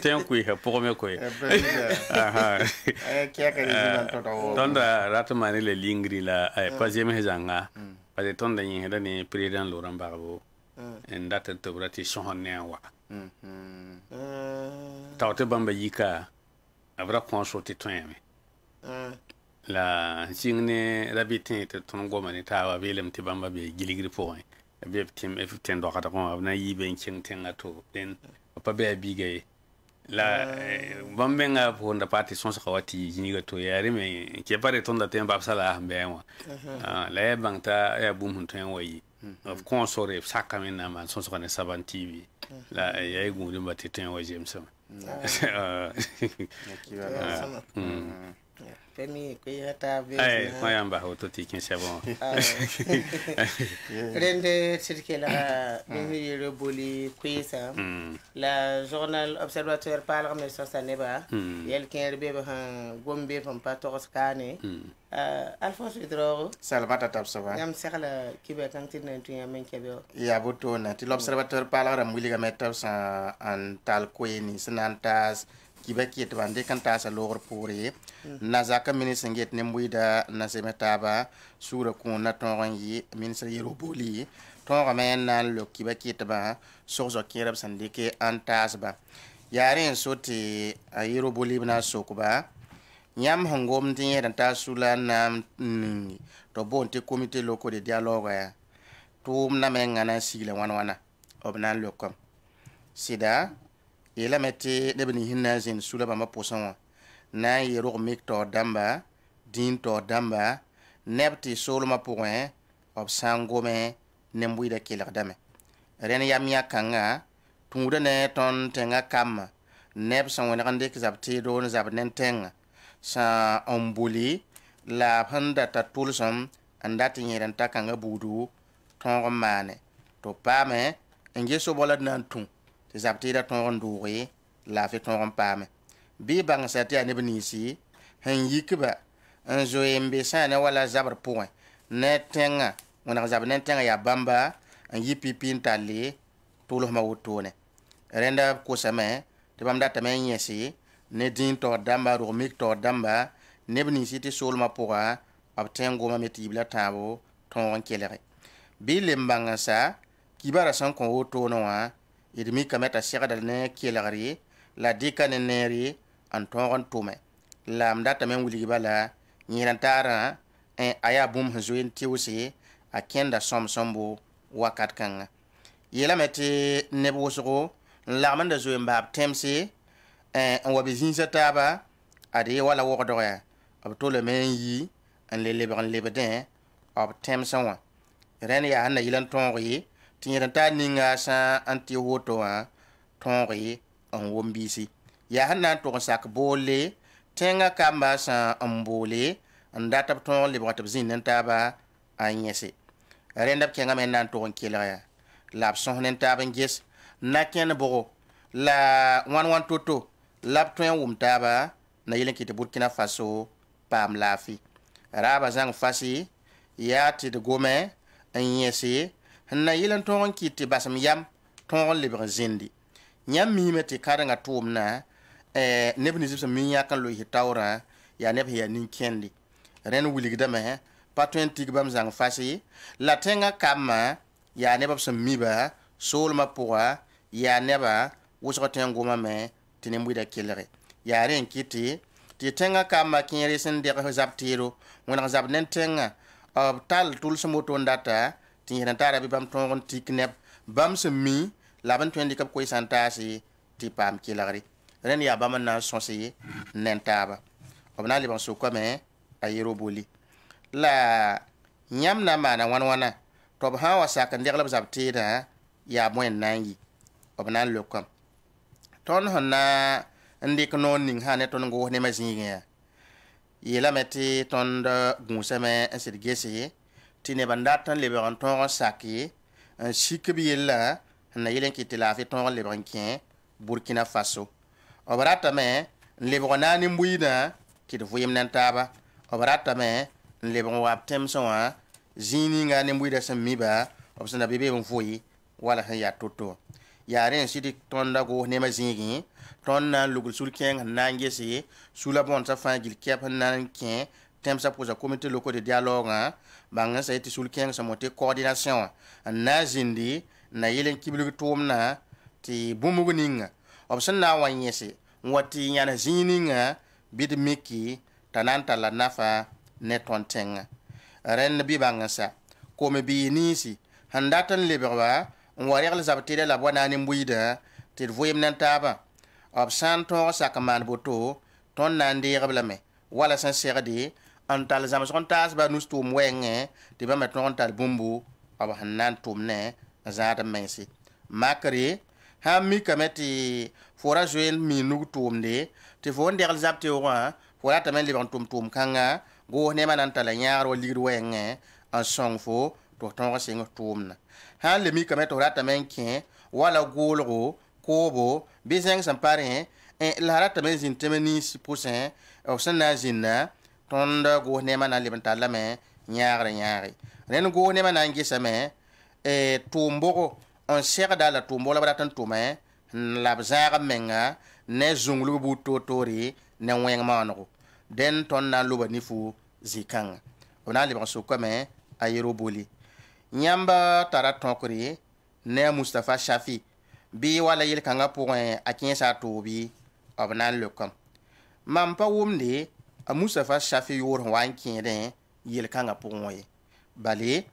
ten ku he pour me ko kyaka ni zinan to tonda ratmani le lingri la pas yeme hezanga pas tonda yin heda ni président Laurent Gbagbo en date to brati shonne wa tawte bamba yika abra consulter toyame la jingne rabitin te ton goma ni tawa belem ti bamba be giligri point be tim f10 do kata ko na yibe king tenga to den pa be bigay la bambe nga po nda parti son sakawati jiniga to yare me ke pare ton da temba sala be wa la bangta ya bum hun ten wayi of consore sakamen na man son sakane saban tv la ya gudu mbati ten wa jemsa Femi ko yata be mayamba hoto tikin sebon rende circula ni reboli kuisa la journal observateur parle so saneba yel ken be ha gombe fam patos kane Alphonse Hidro Salvata Tapsova yam sekala kibe kantin nentu yamen kebe ya botona ti l'observateur parle ram wiliga metapsa an tal koeni sanantas kibe kiet bande kantasa lor pore nazaka ministre nget nembuida na semetaba sura ko na tongon yi ministre yeroboli tonga men nan lo kibe kiet ba sozo kirab sandike antasba yaren soti yeroboli bna sokuba nyam hangom tin yedan tasula na to bonte comité local de dialogue ya tum na men ngana sigla wana obnan lokom sida yela meti debni hinna zin sula bama posan na yero mikto damba din to damba nebti solma point ob sangome nembuida kila dame ren yamya kanga tumuda ne ton tenga kam neb san wona kande kizabti don zabnen tenga sa ombuli la handa ta tulsam andati nyeran takanga budu ton mane to pame nge so bolad nan tun zabti da ton ndouri la fi ton pame bi bang sati ani benisi han yikba en zoembe sana wala zabar point ne tenga wona zab ne tenga ya bamba en yipipin tali tulo ma wutone renda ko same te bam data men yesi ne din to damba ro mik to damba ne benisi ti solma poa abtengo ma metibla tabo ton kelere bi lembanga sa kibara san ko wotono wa idmi kameta shagada ne kelari la dika ne neri anton tume la mdata men wuli bala nyirantara aya bum hzoin tiwsi akenda somsombo wakat kanga yela meti nebosgo la manda zo mbab temsi wabi zinsa taba ade wala wodo ya abtole men yi an leleban lebeden ab temsan wa ren ya na yilan tonri tinyiranta ninga sa anti woto wa tonri an wombisi ya hanna to sak bole tenga kamba sa ambole andata ton le bata bizin nantaba anyese renda kenga men nan to kila ya lab son nantaba ngis naken bogo la 11 toto lab ton wumtaba na yilen kite Burkina Faso pam lafi raba zang fasi ya ti de gome anyese na yilen ton kite basam yam ton le zindi nyam mi meti karanga tumna nebni zipsa minya kan lo hitawra ya neb ya nin kendi ren wuligda me patwen tigbam zang fasi la tenga kama ya nebab sam miba solma poa ya neba wusgo tengoma me tinembuida kelere ya ren kiti ti tenga kama kinere sen de zaptiro wona zab nen tenga tal tul samoto ndata tin tara bi bam ton tikneb bam sam mi laban twendi kap koy santasi ti pam kelere ren ya bama na sonsi nentaba obna liban so kome ayero boli la nyam na mana wana to ba wa saka ndeglab zabtida ya moen nangi obna lokom ton honna ndik non ning hane ton go ne mazinga yela meti ton da gunsame asirgesi tine bandatan leberan ton saki shikbi yella na yelen ki tilafi ton leberan kin Burkina Faso obrata me lebgo na ni mbuina ti de vuyem nan taba obrata me lebgo wap tem so wa zini nga ni mbuida sem miba obsana bebe bon vuyi wala ha ya toto ya ren sidi tonda go ne ma zingi tonna lugul sul keng nangesi sula bon sa fa gil kep nan ken tem sa posa comité local de dialogue banga sa eti sul keng sa moté coordination na zindi na yelen kiblu tumna ti bumugo ninga obsan na wanyese wati nyana zininga bid miki tananta la nafa neton tenga ren bi banga sa ko me bi nisi handatan leberwa warigal zabtide la bona ni mbuida ti voyem nan taba obsan to sakaman boto ton nandi rablame wala san serdi antal zam son tas ba nus tum wenge ti ba meton tal bumbu aba hanan tumne zata mensi makri ha mi kameti fora joen mi nu tumde ti fo ndel zapte wa fora tamen liban tum kanga go ne manan tala nyar o ligir wenge en song fo to ton sing tumna ha le mi kameto rata men ken wala golgo kobo bizeng sampare la rata men zin temeni si poussin o sana zinna tonda go ne manan liban tala me nyar ren go ne manan gisame tumbo on sera dala tumbo la bratan tume la bzaga menga ne zunglu bu totori ne weng manro den ton na luba nifu zikanga ona liban so kame ayero boli nyamba tara tonkri ne Mustafa Shafi bi wala yel kanga point a 15 tobi obnan lekam mampa wumde a Mustafa Shafi yor wan kinde yel kanga point bali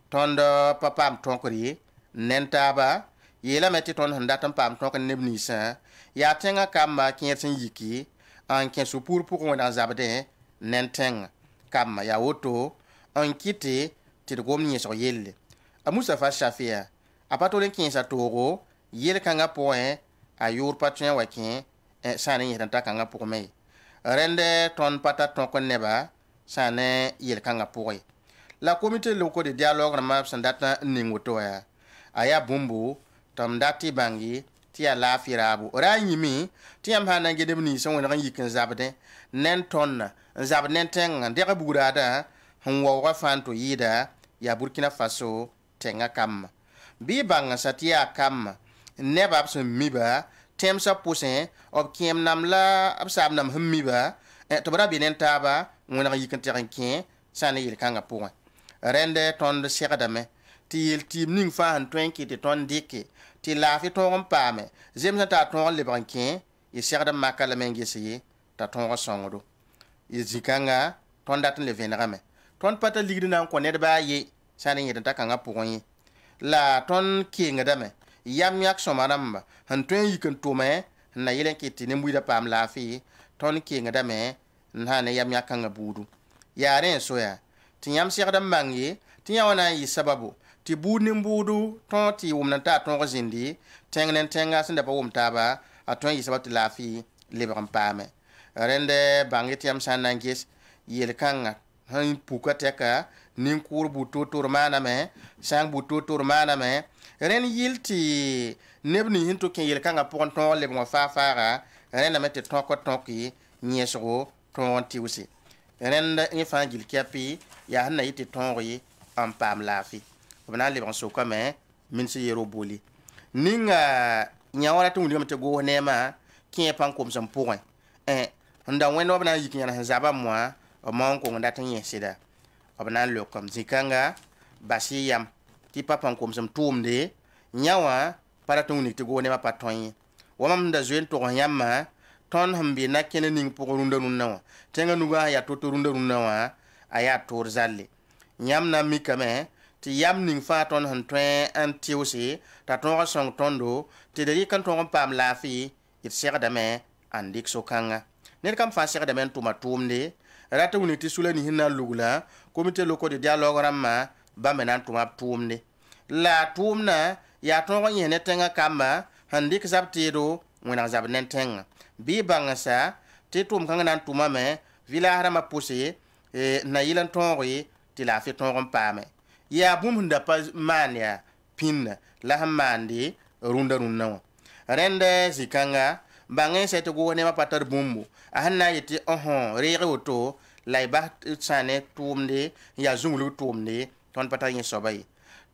tonda papam tonkri nentaba yela meti ton handatan pam tonk nebnisa ya tenga kamba kinyetin yiki an ken supur pour dans zabde nenteng kama ya woto an kiti ti gom ni so yelle a Mustafa Shafia apatole kinsa togo yel kanga point a yor patien wakin sane yetan takanga pour me rende ton pata tonk neba sane yel kanga pour la comité local de dialogue na sandata ningoto ya aya bumbu tam dati bangi ti ala firabu ora yimi ti am hana ngede ni so wona yikin zabde nen tonna zab nen tenga de burada hunwa wa fanto yida ya Burkina Faso tenga kam bi banga satia kam neba abso miba tem sa poussin ob kiem nam la absab nam hmiba to bra bi nen taba wona yikin terin sane yil kanga point rende ton de sekadame ti tim ning fa han twenki ti ton dike ti la fi ton pame zem sa ta ton le bankin yi sekada makala mengesi ta ton songodo yi zikanga ton dat le venrame ton pata ligdi nan ko ne ba yi sane yi ta kanga point la ton kinga dame yam yak somaramba han twen yi kan to me na yelen ki ti ne mbuida pam la fi ton kinga dame na ne yam yak kanga budu yaren soya ti yam sekada mangi ti yawana yi sababu ti budni budu ton ti wumna ta ton zindi tengnen tenga senda pa wum taba aton yi sabati lafi lebran pame rende bangi tiam sanangis yel kanga han puka teka nin kur butu turmana me sang butu turmana me ren yilti nebni hinto ken yel kanga pon ton lebon fa fara ren na mette ton ko tonki nyesgo ton ti usi rende ni fangil kapi ya hanna yiti ton ri am pam lafi bana le so comme min se yero boli ninga nyawara tu ndi mate go nema kin pan kom sam point nda weno bana yikin yana zaba moi o mon ko ndata yesida bana le comme zikanga basi yam ti papan kom sam tumde nyawa para tu ndi go nema paton wamam nda zuen to yamma ton hambi na kene ning pour runda runna tenga nuga ya to runda runna aya tor zalle nyam na mi kame ti yam ning fa ton han twen antiusi ta ton song tondo ti de kan ton pam la fi it sera dame andik so kanga ne kam fa sera dame tuma tumde rata woni ti sulani hinna lugula comité local de dialogue ramma ba menan tuma tumde la tumna ya ton yene tenga kamba handik zabtido wona zab nen tenga bi bangasa ti tum kanga nan tuma me vila harama pousse na yilan tonri ti la fi ton pame ya bum hunda pa mania pin la hamandi runda runda rende zikanga bangen se to go ne ma patar bumbu a hanna yiti rege woto lay ba sane tumde ya zungulu tumde ton patar yin sobay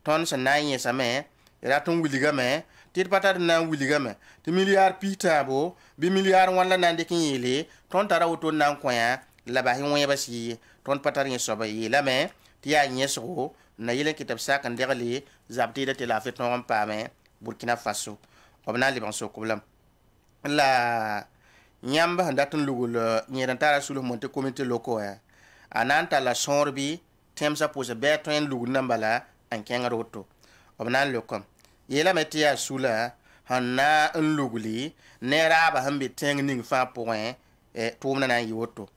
ton sa na yin same ratun wiliga me tir patar na wiliga me ti milliard pita bo bi milliard wala nan de kin yele ton tara woto nan koya la ba hin weba si ton patar yin sobay la me ti ya nyeso na yele kitab sakan degali zabti de la fet non pame Burkina Faso obna liban so kulam la nyamba handatun lugul nyeran tara sulu monte comité loko ya ananta la sorbi temsa pose betwen lugul nambala an kenga roto obna lokom yela metia sula hanna un luguli nera ba hambi teng ning fa point tumna na yoto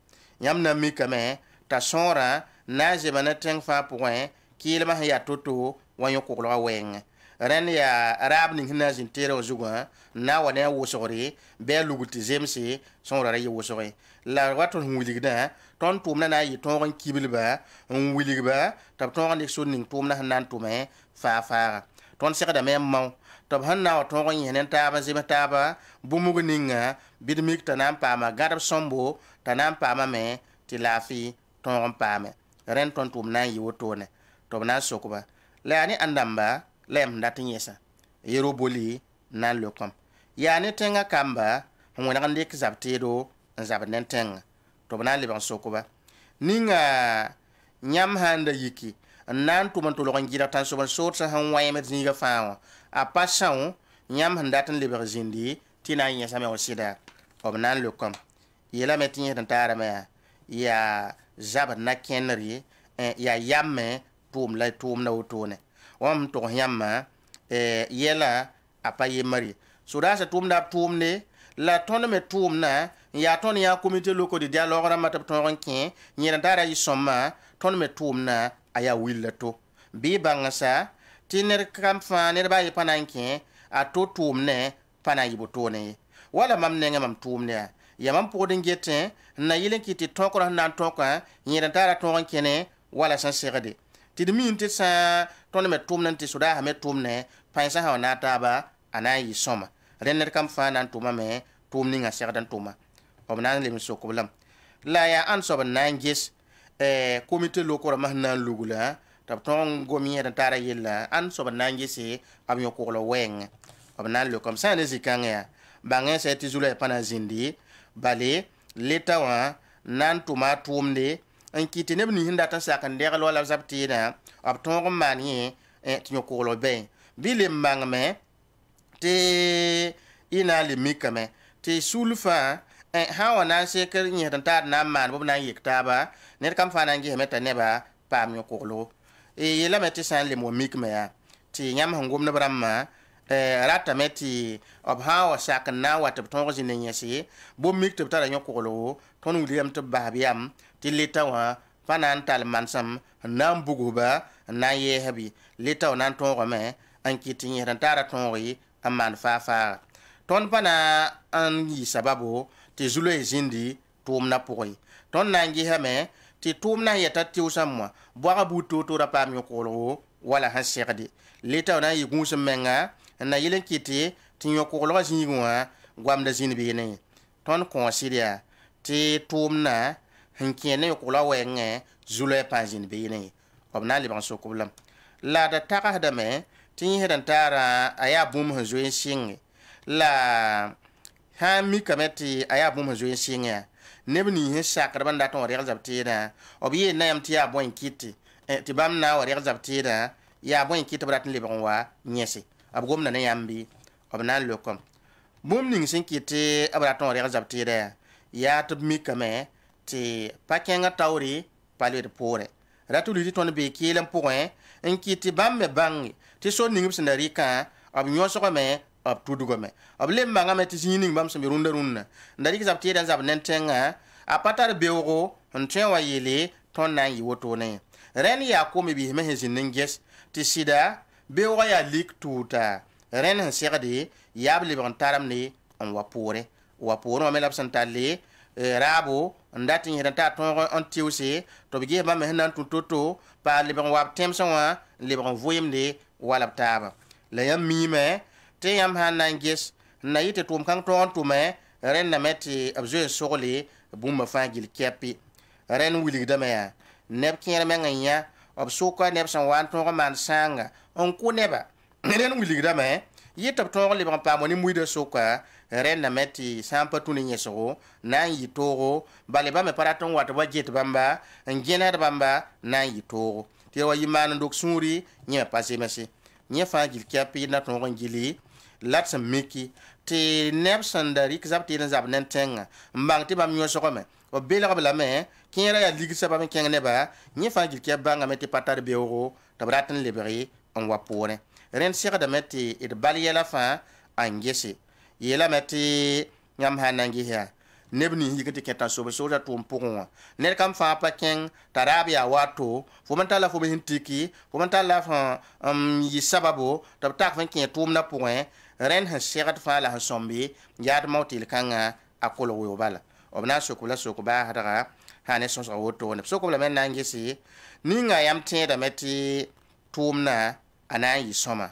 nyamna mikame ta sora na je bana teng fa point kilma ya toto wanyo koklo weng ren ya arab ning hina zin tero zuga na wane wosori be luguti zemsi son rara yi wosori la wato huligda ton tumna na yi ton kibilba huligba tab ton nik sun ning tumna hanan tume fa ton sekada me maw tab hanna ton yenen taba zima taba bumugo ninga bidmik tanam pama gadab sombo tanam pama me tilafi ton pame ren ton tumna yi wotone to na sokuba la ni andamba lem datin yesa yero boli nan lokom yani tenga kamba ngona kan dik zabtedo zabnen tenga to bana liban sokoba ninga nyam handa yiki nan to man to lokan gira tan so ban sorta han waye met zinga faawo a passion nyam handa tan liber zindi tina yesa me osida obnan lokom yela metin tan tara me ya zabat na kenri ya yamme tum la tum na utone wam to yamma yela apaye mari so da sa tum da tum ne la ton me tum na ya ton ya comité loko de dialogue ramata ton ken nyina dara yi somma ton me tum na aya willato bi bangasa tiner kam fa ne ba yi pananke a to tum ne panayi botone wala mam ne ngam tum ne ya mam podin gete na yilen kiti tokora nan toka nyina dara ton kene wala san segade ti min ti sa ton me tum nan ti suda ha me tum ne paisa ha na taba anayi soma renner kam fa nan tuma me tum ni nga serdan tuma obnan lim sokulam la ya an so ban nan gis comité loko ma nan lugula tab ton gomi ya tara yilla an so ban nan gisi am yo ko lo weng obnan lo comme ça ne zikanga bangen se ti zula pana zindi bale leta wa nan tuma tumde en kiti ne bni hinda tan sakan de wala zabtina ab ton mani ti yo ko lo be bile mangme te ina le mikame te sulfa hawa na se ker ni tan ta na man bo na yiktaba ne kam fa na ngi meta neba pam yo ko lo yela meti san le mo mikme ya ti nyam hangum na bramma rata meti ob hawa sakan na wat ton ko jine nyesi bo mikte ta yo ko lo ton william to babiam ti leta wa fanan tal mansam nan buguba na ye habi leta wa nan ton ko me an kiti ni tan tara ton ri amman fa ton pana an yi sababu ti zulu ezindi tum na poi ton nangi hame ti tum na yata ti usamwa bwa buto to ra pam yokolo wala hasigdi leta na yi gunsu menga na yilen kiti ti yokolo zinwa gwamda zinbi ne ton consider ti tum na hinkene yokolo wenge zulu e panjin bi ne obna liban sokulam la da taka da me ti hedan tara aya bum hazo sing la ha mi kameti aya bum hazo sing ya nebni he sakar banda ton real zabtida obiye na yam ti ya bon kiti ti bam na wa real zabtida ya bon kiti brat libon wa nyesi abgom na yambi obna lokom bum ning sin kiti abraton real zabtida ya to mi kame ti pakenga tawri pale de pore ratuli ton be kilen point en kiti bam me bangi ti so ning bisnari ka ab nyoso me ab tudugo me ab lem manga me ti sining bam so mi runda ndari ki zabti dan zab nentenga a patar bewgo ntwen wa yele ton nan yi woto ne ren ya ko mi bi me hezin nges ti sida bewgo ya lik tuta ren han segade yable ban taram ne on wapore me labsan talle rabo ndati ni ta ton on tiusi to bi ba me hanan tutoto pa le ban wap temson wa le ban voyemde wala taba la yam mi me te yam hanan ges na yite tum kan ton tume ren na meti abzo sogli bumma fa gil kepi ren wili da me neb kẽer me ngaya ob suka neb san wan to man sanga on ku neba ren wili da me yitap to le ban pa moni muida suka ren na meti sampa tuni nyeso nan yitoro bale ba me paraton wat ba jet bamba ngena bamba nan yitoro te wa yiman ndok suri nye passé mesi nye fa gil kepi na to ngili lat sam miki ti neb sandari kzap ti zab nan tenga mbang ti bam nyoso ko me o bela ko la me kera ya ligi sa bam kenga neba nye fa gil kepi banga meti patar be oro tabratan liberi on wapone ren sira da meti et baliya la fa angese yela meti ngam hanangi ha nebni yikati keta so so da tum pokon ne kam fa pa ken tarabia wato fo man tala fo be hintiki fo man tala fa yi sababu tab tak fan ken tum na point ren ha sira fa la sombi yad mautil kanga akolo wo bala obna sokula sokuba hadara hane so so woto ne sokula men nangesi ninga yam tin da meti tum na ana yi soma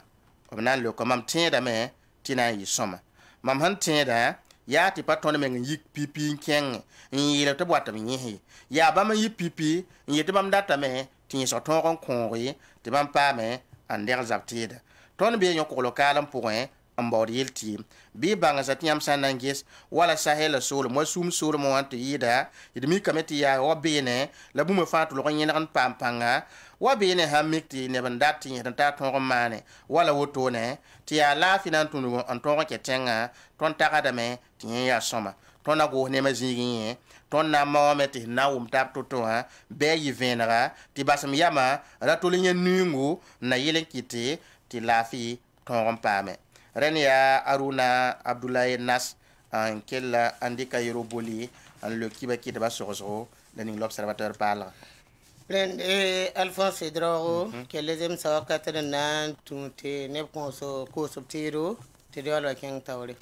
obna lo ko mam tin da me tina yi soma mam han tin da ya ti patone men yik pipi keng yile to bwata mi ya ba ma yik pipi yete bam data me tin so ton kon konri ti bam pa me ander zaptida ton be yon ko lokalam point ambor yelti bi banga zatiam sanangis wala sahela sol mo sum sol mo ante yida idmi kameti ya obene la buma fatu lo nyen pampanga wa bene hamikti ne bandati ne ta ton mane wala wotone ti ya la finan tunu on ton ke tenga ton takada me ti ya soma ton na go ne mazigi ton na mawameti na tap toto ha be yi venra ti basam yama ra to linye nungu na yelen kiti ti lafi ton pame Renia Aruna Abdoulaye Nas en quel indique Aéroboli le Kibaki de Bassozo, l'observateur parle. Alphonse Droro, que les hommes sont Catherine, tout est neuf cours subtiro, te dois le King Tauri.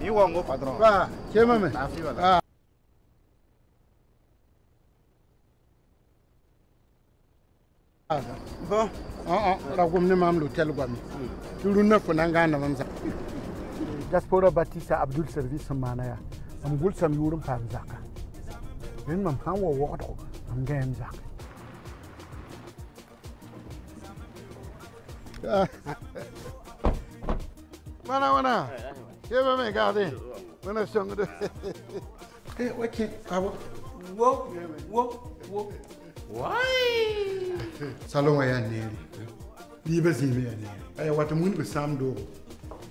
You won't go, Padron. Ah, Jemame. Ah. Bon, la gomme mam l'hôtel Guami. Tu l'une pour Nangana Manza. Gaspora Batista Abdul Service Manaya. I'm good some Urum Panzaka. Then Mam Hawa water, I'm getting Zak. Mana, give me garden. When I sung the. Hey, what can't I walk? Whoa. Why? Salon ya neri. Liebe sie mir neri. Aya watu muni be sam do.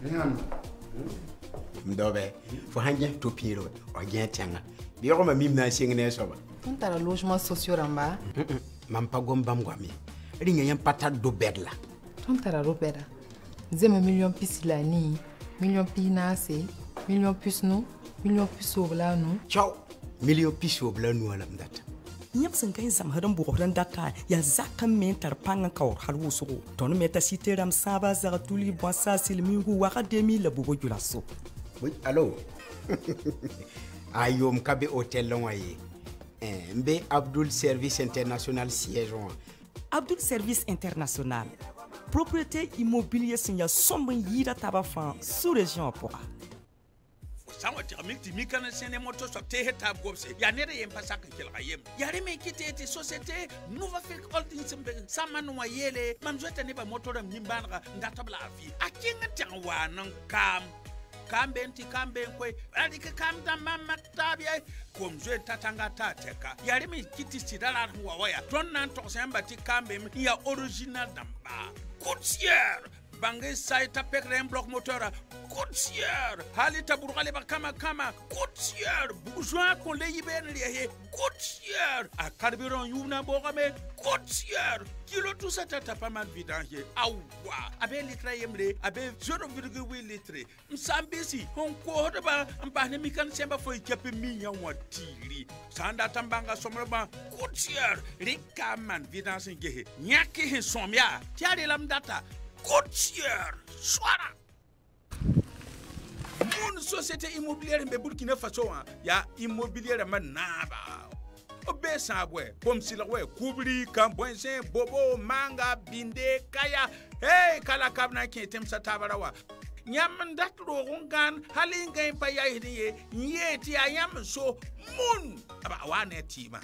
Nyan. Mdobe. Fo hanje to piro o gen tenga. Bi ko ma mim na singne so ba. On tara logement social ramba. Mam pa gom bam gwami. Ringa yam patat do bedla. On tara robeda. Zeme million pisila ni, million pinase, million pisno, million pisobla no. Ciao. Million pisobla no ala mdata. Nyap sen kan zam hadan bu horan data ya zakan men tar panga kawr har wusugo ton meta siteram saba za tuli bo sa silmingu wa kademi la bugo julaso oui allo ayom kabe hotel lonwaye mbe Abdul Service International siège Abdul Service International propriété immobilier signa sombre yira tabafan sous région pour Sawa termik mikana sene moto so te heta gobse ya nere yem pasaka kelga yem yare me kite te société nouva fek holding sembe samanu wayele mamzweta ne ba moto ram nyimbanga ndatabla afi akinga tangwa nan kambe kwe adike kamda mama tabia komzwe tatanga tateka yare me kiti sidala huwa waya ton nan to samba ti kambe ya original damba coutier Bangé saita pekre un bloc moteur coutier halita burgale ba kama coutier bourgeois qu'on les yben lié coutier a carburant yuna bogame coutier kilo tout ça tata pas mal vidange awa abe litre yemle abe 0,8 litre msambisi on ko ba mbane mikan semba fo kepe mi ya watiri sanda tambanga somroba coutier rikaman vidange gehe nyaki he somya tiare lam data Coutier, soara. Mon société immobilière mbe Burkina Faso ya immobilière manaba. Besabwe, comme si le Koubri, Cambouensin, Bobo, Manga, Binde, Kaya, hey, Kalakabna qui est sa tabarawa. Nyam dat rongan, Halinga Paya, Yeti, I am so moon about one tima.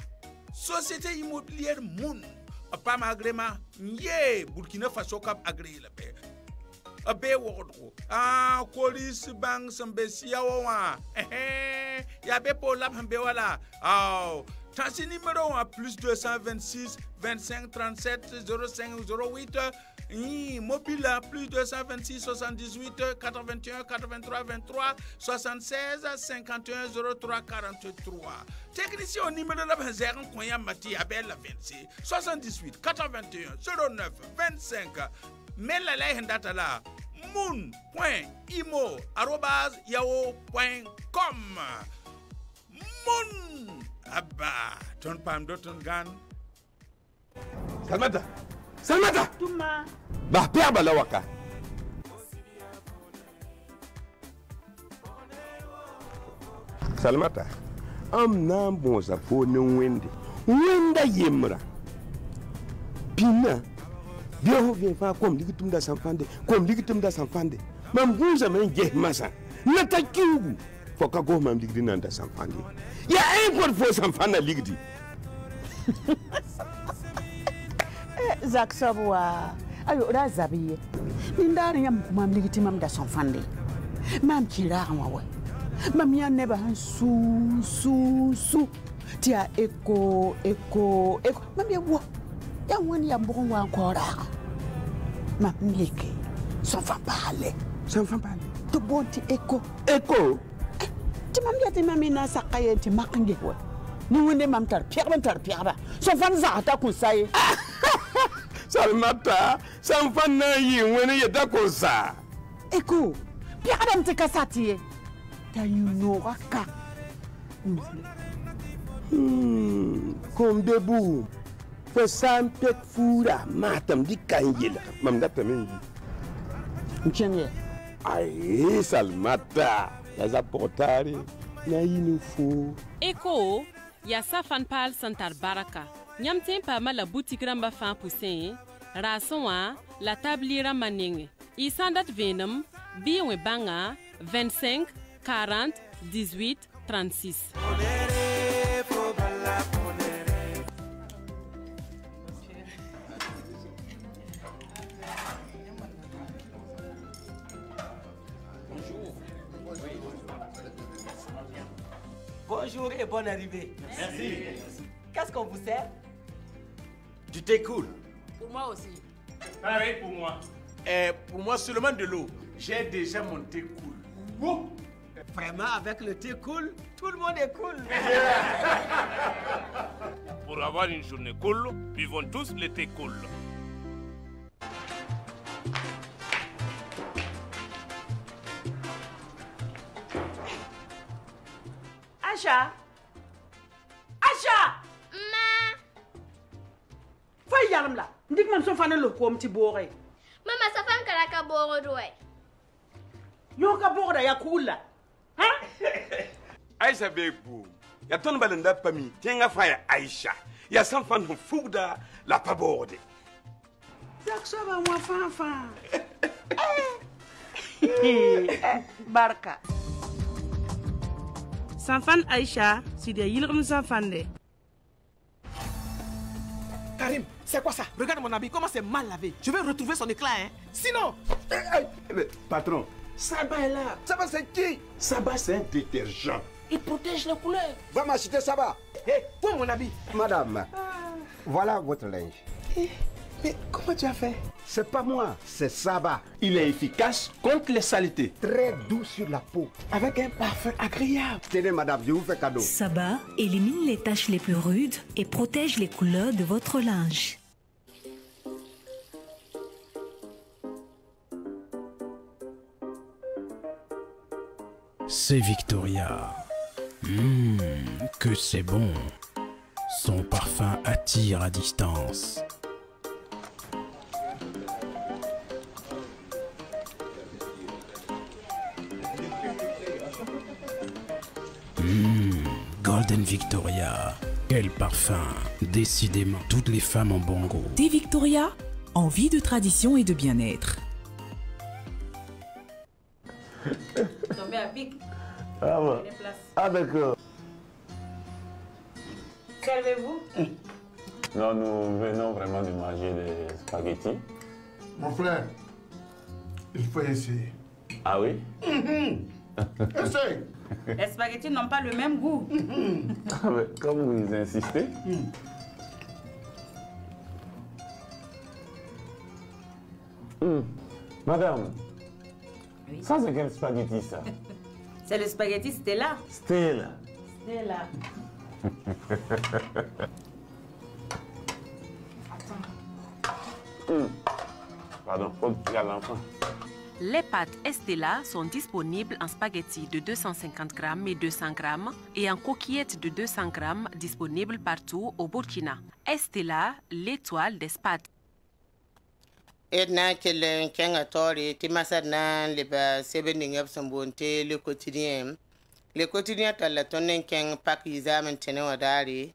Société immobilière moon, a pas agrément, Burkina Faso Cap agré la paix. A be wordro police bang sambesia wa ya be pour la hambe wala tansi numéro plus 226 25 37 05 08 mobile plus 226 78 81 83 23 76 51 03 43 technicien numéro la benzer konya mati abel 26 78 81 09 25 mais la data là moon.imo@yahoo.com moon abba ton pam do ton gan Salmata Tuma bah père balawaka Salmata am nan bon sa fo ne wenda yemra pina Dieu vient faire comme ligitum da sanfande mam gunza men je masa nata kiugu foka go mam ligdi nan da sanfande ya import fo sanfanda ligdi Zak sabwa ayo razabiye nindari yam mam ligiti mam da sanfande mam kira wawe mam ya neba han su tia eko mam ya wo ya wani ya mbon wa encore ma mleke sans fa parler to bonti eko ti mam ya ti mamina sakaye ti makange wo ni wonde mam tar pierre so fan za ta kun sai Salmata san fan na yi wani ya da ko sa eko pierre dam te kasati ta yuno raka comme debout fo san pet fura matam di kanjela mam da tamen Mchenye ai Salmata ya za portari na yinu fo Eko ya Safan Pal Santar Baraka nyam tempa mala boutique ramba fan poussin rason la tabliera manenge isandat venum biwe banga 25 40 18 36 Bonjour et bonne arrivée. Merci. Qu'est-ce qu'on vous sert? Du thé cool. Pour moi aussi. Pareil pour moi. Pour moi seulement de l'eau. J'ai déjà mon thé cool. Bon. Vraiment, avec le thé cool, tout le monde est cool. Pour avoir une journée cool, buvons tous le thé cool. Acha! Ma! Fa yalam la. Ndik man so fana lo ko mti bore. Mama sa fan kala ka boro doy. Yo ka boro ya kula. Ha? Aisha bebu. Ya ton balenda pami. Tienga faya Aisha. Ya san fan fuda la paborde. Zaksoba wa fa. Barka. Sanfan Aïcha, c'est des yilrum sanfande. Karim, c'est quoi ça? Regarde mon habit, comment c'est mal lavé. Je vais retrouver son éclat, hein. Sinon... Patron, Saba est là. Saba c'est qui? Saba c'est un détergent. Il protège les couleurs. Va m'acheter Saba. Hé, où mon habit? Madame, voilà votre linge. Mais comment tu as fait? C'est pas moi, c'est Saba. Il est efficace contre les saletés. Très doux sur la peau. Avec un parfum agréable. Tenez madame, je vous fais cadeau. Saba élimine les taches les plus rudes et protège les couleurs de votre linge. C'est Victoria. Que c'est bon. Son parfum attire à distance. Golden Victoria, Quel parfum! Décidément, toutes les femmes ont bon goût. Thé Victoria, envie de tradition et de bien-être. Tombé à pic. Ah ouais. Avec Servez-vous? Non, nous venons vraiment de manger des spaghettis. Mon frère, il faut essayer. Ah oui? Essaye. Les spaghettis n'ont pas le même goût. Ah ouais, comme vous insistez. Madame, Oui. ça c'est quel spaghetti ça? C'est le spaghetti Stella. Stella. Stella. Pardon, faut dire à l'enfant. Les pâtes Estella sont disponibles en spaghettis de 250 grammes et 200 grammes et en coquillettes de 200 grammes disponibles partout au Burkina. Estella, l'étoile des pâtes. Edna kelen kenga tori ti masadna liba sebening absambonte le quotidien. Le quotidien tala tonnen keng pak yizamen tene wadari.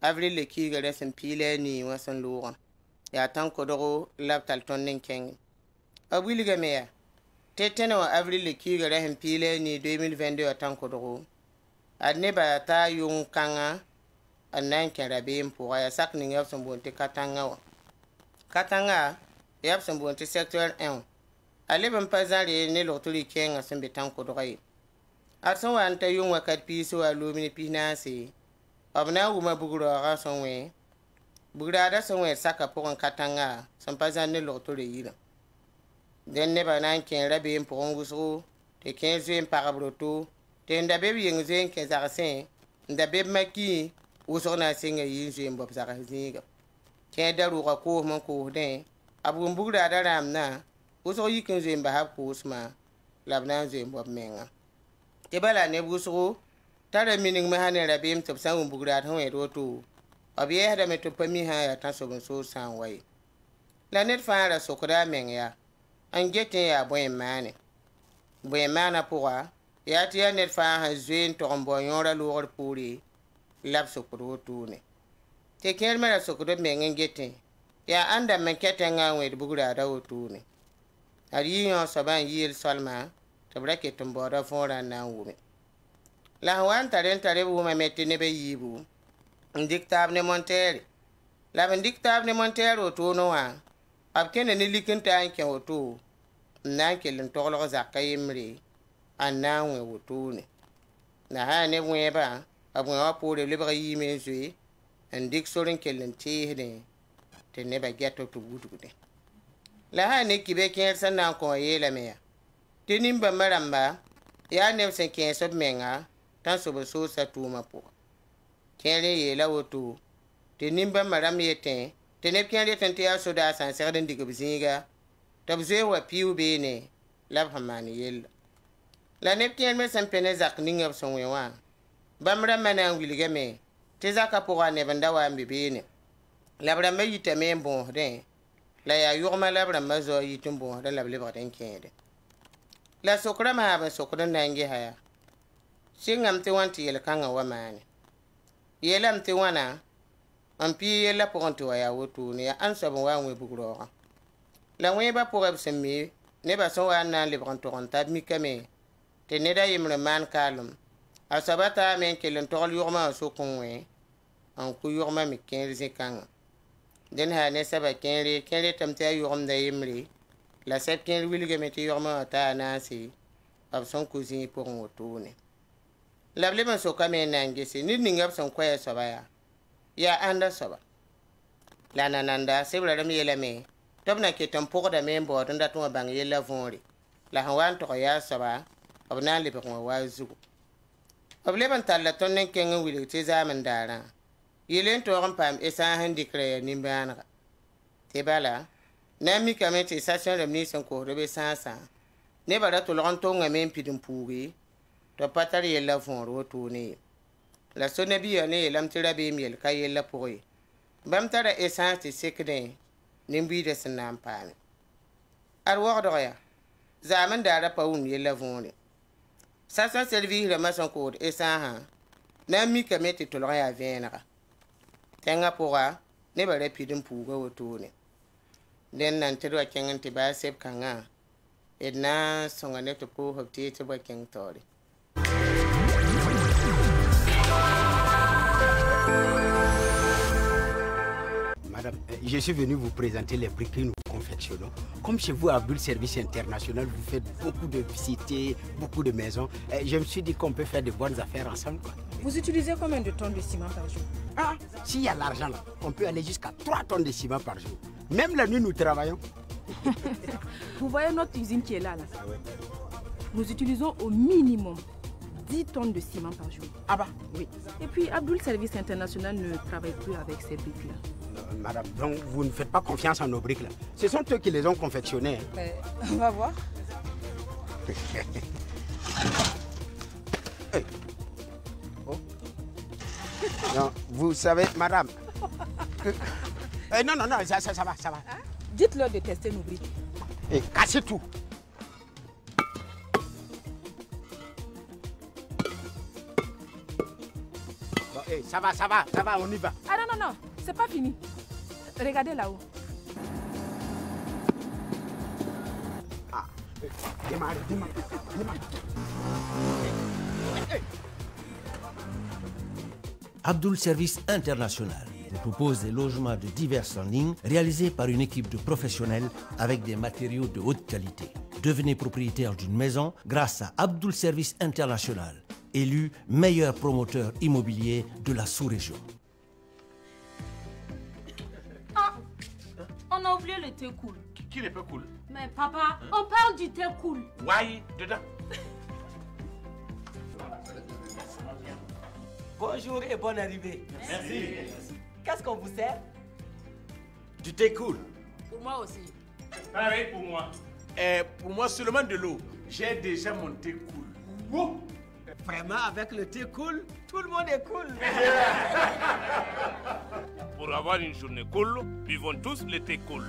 Avril le kiga resen pile ni wasan luwa. Ya tan kodoro laptal tonnen keng. Awiliga meya. Tetene wa avril le kiga resen pile ni 2022 ya tan kodoro. Adne ba ta yung kanga anan ken rabe mpo ya sak ning absambonte katanga wa. Katanga yab sẽn boon tɩ secteur 1 a leb n pa zãre ne log-tɩ rɩ-kɛɛngã sẽn be tãn-kodgã ye ad sẽn wa n ta yʋng wakat piis wa loom ne pis-naase b na n wʋma bug-raoogã sẽn wẽ bug-raadã sẽn wẽ d saka pʋgẽ ka-tãngã sẽn pa zãr ne log-tɩ re yirã dẽn nebã na n kẽ rabeem pʋgẽ wʋsgo tɩ kẽ zoeen pagb roto tɩ n da be b yeng zoeen kẽ zagsẽ n da be b makĩ wʋsg na n sɩnga yɩ n zoeen bob zags zĩiga kẽ da rʋga koosm n koosdẽ b wʋm bugraadã rãamdã wʋsg yik n zoeen basb koosmã la b na n zoeen bob menga tɩ bala neb wʋsgo tara mining masã ne rabeem tɩ b sã n wʋm bugraad sẽn wẽed woto b yɛɛsdame tɩ pa mi sã n yaa tã-sob n soog sã n wa ye la ned fãa ra sokda a meng yaa n get n yaa bõe n maane bõe n maanã pʋga yaa tɩ yaa ned fãa sẽn zoeen tog n bao yõorã loogr poore la b sokd wotone tɩ kẽer me ra sokd b meng n getẽ ya anda men ketengã n wẽed bugraadã wotone ad yɩ yõ soabã n yɩɩl soalmã tɩ b ra ket n baooda võorã n na n wʋme la sẽn wa n tare n tare b wʋmame tɩ neb a yiibu n dɩk taab ne monteere la b n dɩk taab ne monteer wotone wã b kẽnda ne lik n taa n kẽ woto n na n kell n toglg zakã yembre a n na n wẽ wotone la sã neb wẽebã b wẽ wã poore lebg yiime n zoe n dɩk sor n kell n teesdẽ tɩ nebã get tɩ wudgde la sã ne kibe kẽer sẽn na n kõ yeelame yaa tɩ nin-bãmbã rãmba yaa neb sẽn kẽes b menga tãn-sob n soosã tʋʋmã pʋgã kẽer n yeela woto tɩ nin-bãmbã rãmb yetẽ tɩ neb kẽer yetẽ tɩ yaa sodaasã n segd n dig b zĩiga tɩ b zoe wa piu beene la b sẽn maan yella la neb kẽer me sẽn pẽ ne zak ninga b sẽn wẽ wã bãmb rãmbã na n wilgame tɩ zakã pʋgã neb n da wa n be beene la b rãmbã yitame n bõosdẽ la yaa yʋgmã la b rãmbã zoa yit n bõosdẽ la b lebgd n kẽede la sok-rãmb sã b n sokd n na n gesa yaa sɩngame tɩ wãn tɩ yel-kãngã wa maane yeelame tɩ wãna n pɩɩ yellã pʋgẽ tɩ wa yaa wotone yaa ãn soab n wa n wẽ bug-raoogã la wẽebã pʋgẽ b sẽn mi nebã sẽn wa n na n lebg n tog n tab mikame tɩ ned a yembr n maan kaalem a soabã taame n kell n togl yʋgmã wã sok n wẽ n ku yʋgmã me kẽer zĩ-kãngã dẽn haa ne saba kẽere tame tɩ a yʋgemda yembre la sɛb kẽer wilgame tɩ yʋgmã wã taa naase b sẽn ku zĩig pʋgẽ wotone la b leb n sokame n na n gese ned ninga b sẽn koɛɛ soaba yaa ãnda soaba la nananda sebra rãmb yeelame tɩ b na ket n pʋgdame n baood n dat n wa bãng yella võore la sẽn wa n tog yaa soaba b na n lebg wã waa zugu b leb n talla tõnd n kẽng n wilg tɩ zaam n daarã yɩle n toog n paam esãas n dɩkra yaa nimbãanega tɩ bala na n mikame tɩ station rãmb nins n koosd be sãasã nebã ra tʋlg n tongame n pid n puuge tɩ b pa tar yella võor wotone ye la so nabiyã ne yeelame tɩ rabeem yel ka yella pʋgẽ ye bãmb tara esãas tɩ sekdẽ nin-buiidã sẽn na n paame ad wogdg yaa zaam n daarã pa wʋm yella võore station service rãmbã sẽn koosd esãasã na n mikame tɩ tʋlg yaa vẽenega Tenga pora, ne ba repidum puga wotone. Den nan te do kengan te ba sep kanga. Edna songa ne to po hopti te ba keng tori. Madame, je suis venu vous présenter les briques que nous confectionnons. Comme chez vous, Abdul Service International, vous faites beaucoup de cités, beaucoup de maisons. Je me suis dit qu'on peut faire de bonnes affaires ensemble, quoi. Vous utilisez combien de tonnes de ciment par jour? Ah, s'il y a l'argent, là, on peut aller jusqu'à 3 tonnes de ciment par jour. Même la nuit, nous travaillons. Vous voyez notre usine qui est là, là. Ah ouais. Nous utilisons au minimum 10 tonnes de ciment par jour. Ah bah? Oui. Et puis, Abdul Service International ne travaille plus avec ces briques-là. Madame, donc vous ne faites pas confiance en nos briques là. Ce sont eux qui les ont confectionnées. On va voir. Hey. Oh. Non, vous savez, madame. Non, ça va. Hein? Dites-leur de tester nos briques. Et cassez tout. Bon, ça va, on y va. Ah non, c'est pas fini. Regardez là-haut. Ah, démarre. Abdul Service International vous propose des logements de diverses lignes réalisés par une équipe de professionnels avec des matériaux de haute qualité. Devenez propriétaire d'une maison grâce à Abdul Service International, élu meilleur promoteur immobilier de la sous-région. On a oublié le thé cool. Qui n'est pas cool? Mais papa, on parle du thé cool. Ouais, dedans. Bonjour et bonne arrivée. Merci. Qu'est-ce qu'on vous sert? Du thé cool. Pour moi aussi. Pareil pour moi. Pour moi, seulement de l'eau. J'ai déjà mon thé cool. Wow. Vraiment, avec le thé cool, tout le monde est cool. Pour avoir une journée cool, buvons tous le thé cool.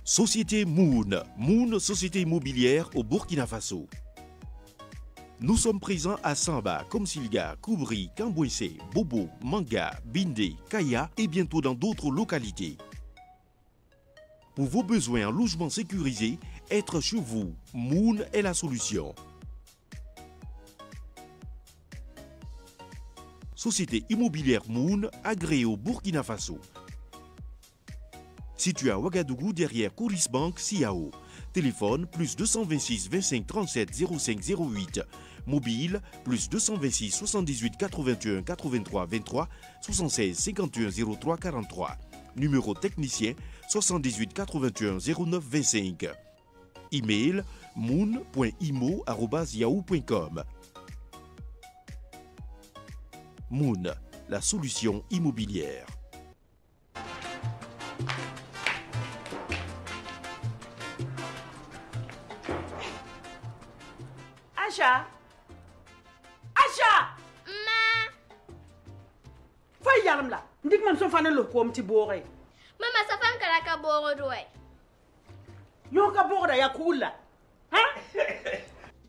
Société Moon. Moon, société immobilière au Burkina Faso. Nous sommes présents à Samba, Komsilga, Koubri, Kambouensé, Bobo, Manga, Bindé, Kaya et bientôt dans d'autres localités. Pour vos besoins en logement sécurisé, être chez vous, Moon est la solution. Société immobilière Moon, agréée au Burkina Faso. Situé à Ouagadougou derrière Coris Bank, Siao. Téléphone plus 226 25 37 05 08. Mobile plus 226 78 81 83 23 76 51 03 43. Numéro technicien 78 81 09 25. Email moon.imo@yahoo.com. Moon, la solution immobilière. Acha! Ma! Fay yaram la. Ndik man so fane lo ko mti bore. Mama safan kala ka boro doy. Yo ka bore ya kula. Ha?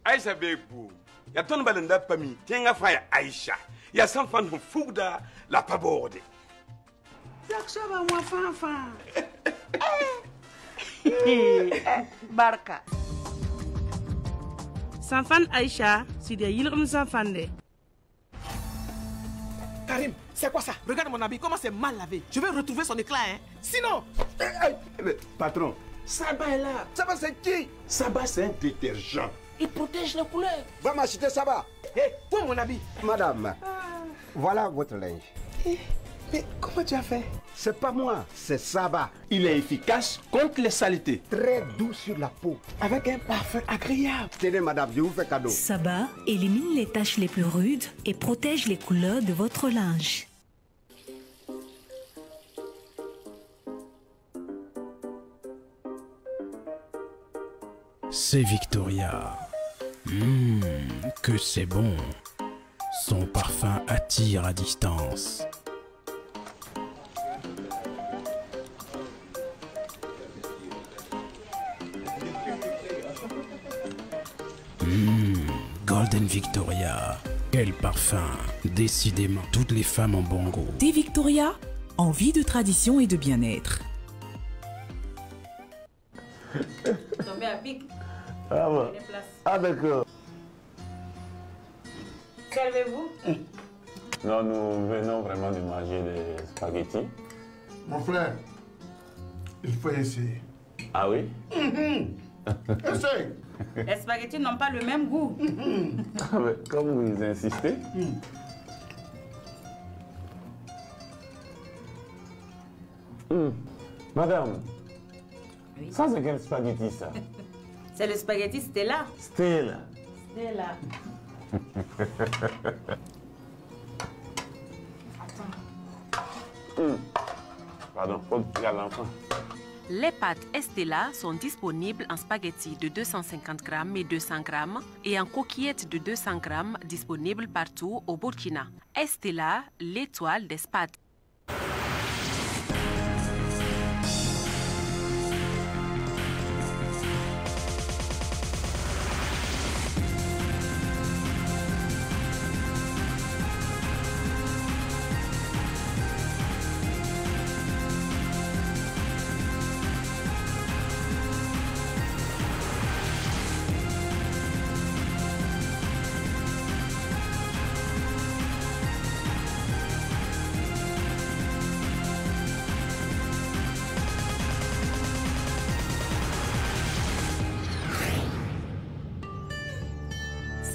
Aisha bebu. Ya ton balenda pami. Tenga faya Aisha. Ya san fan fugda la paborde. Zakshaba mwa fanfa. Barka. Sanfan Aïcha, c'est des Yilrum Sanfande. Karim, c'est quoi ça? Regarde mon habit, comment c'est mal lavé. Je vais retrouver son éclat, hein. Sinon... Patron, Saba est là. Saba, c'est qui? Saba, c'est un détergent. Il protège les couleurs. Va m'acheter Saba. Hé, pour mon habit. Madame, voilà votre linge. Mais comment tu as fait? C'est pas moi, c'est Saba. Il est efficace contre les saletés. Très doux sur la peau. Avec un parfum agréable. Tenez madame, je vous fais cadeau. Saba élimine les taches les plus rudes et protège les couleurs de votre linge. C'est Victoria. Que c'est bon. Son parfum attire à distance. Golden Victoria, Quel parfum! Décidément, toutes les femmes ont bon goût. Thé Victoria, envie de tradition et de bien-être. Tombé à pic. Ah bah. Ah d'accord. Servez-vous. Non, nous venons vraiment de manger des spaghettis. Mon frère, il faut essayer. Ah oui? Essaye. Les spaghettis n'ont pas le même goût. Ah, mais comme vous insistez. Madame, oui. Ça c'est quel spaghetti ça? C'est le spaghetti Stella. Stella. Stella. Pardon, faut dire à l'enfant. Les pâtes Estella sont disponibles en spaghettis de 250 grammes et 200 grammes et en coquillettes de 200 grammes disponibles partout au Burkina. Estella, l'étoile des pâtes.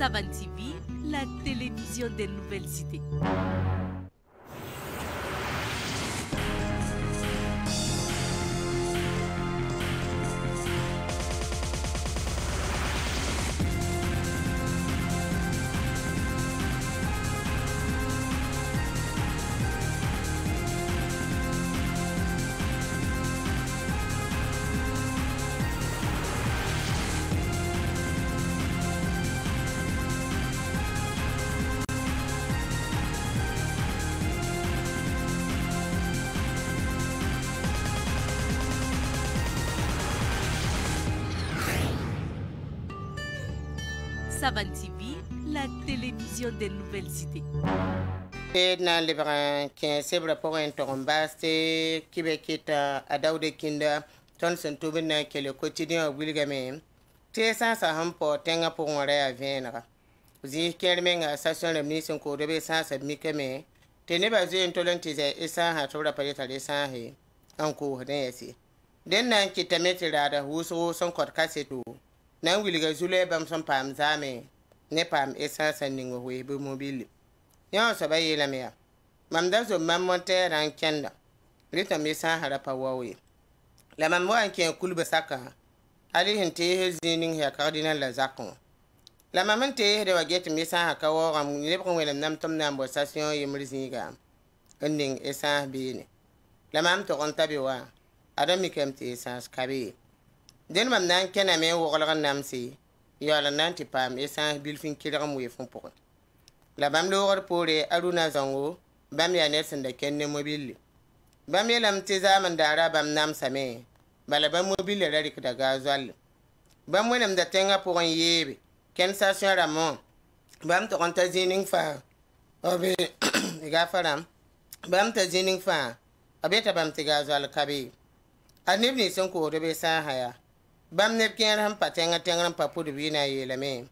Savan TV, la télévision des nouvelles idées. Savan TV, la télévision des nouvelles idées. Dans le brin 15 septembre pour un torombaste Kibekita à Daoude Kinda, Tonson Toubena qui est le quotidien au Wilgamé. Tessan sa hampo tenga pour un ré à Vienna. Vous y kermeng à station de mission cour de Bessan à Mikame. Tenez basé un tolentis et sans à trop la palette à l'essence en cours d'insi. Dennan qui te mettre là où son corps cassé tout. Nan wilga zule bam son pam zame ne pam essence ningo we be mobile yon so baye la mea mam da zo mam monter ran kenda rita me sa harapa wawe la mam wa en kulba saka ali hinte hezinin ya cardinal la zakon la mam te de waget me sa haka wo ram ne ko welam nam tom na mbo station yimriziga ending essence bini la mam to on tabi wa adam mikem te essence kabe den mam nan kena me wogolgan namsi yala nanti pam essence bilfin kiram we fon pokon la bam logor pore aruna zango bam ya nersen da kenne mobile bam yelam ti zaman dara bam nam same bala bam mobile rari da gazal bam wenam da tenga pokon yebe ken station ramon bam to konta zining fa obe ga faram bam ta zining fa abeta bam ti gazal kabe anibni son ko do be sa haya bam ne kien ham patenga tenga papu de bina yele me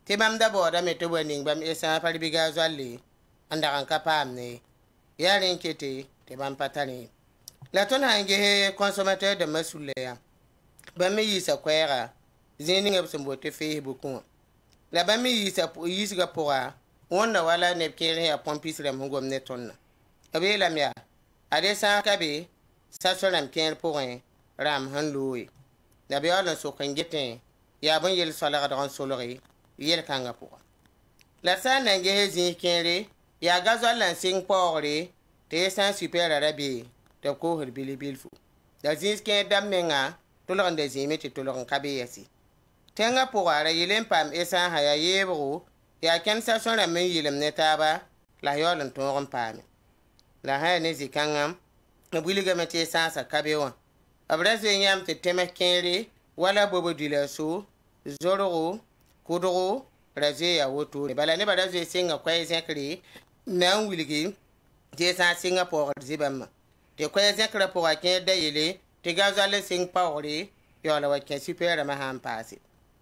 ti bam da boda me to bani bam esa pali biga zalli anda kan kapam ne yaren kete te bam patani la ton hange he consommateur de masuleya bam yi sa kwera zeni ngab sombo te fe buku la bam yi sa ga pora wonna wala ne kien ya pompis ram ngom ne tonna abe lam ya ade sa kabe sa solam kien porin ram han loué da be ala so kan gete ya ban yel sala ga solori yel kanga pour la sana nge zi kere ya gazo lan sing pore te san super arabi de ko hir bilibil fu da zin ske dam menga to lo nde zi meti to lo kabe yasi tenga pour ara yelen pam esa haya yebro ya ken sa so la men yelem netaba la yolan to ron pam la ha ne zi kangam no biliga meti sa kabe won abrazo yam te temakere wala bobo dilaso zororo kudoro raje ya woto bala ne ba raje singa kwai zekri nan wilgi je sa singa por zibam te kwai zekra por akin da yele te gazale sing pawri yo la wakin super ma han pasi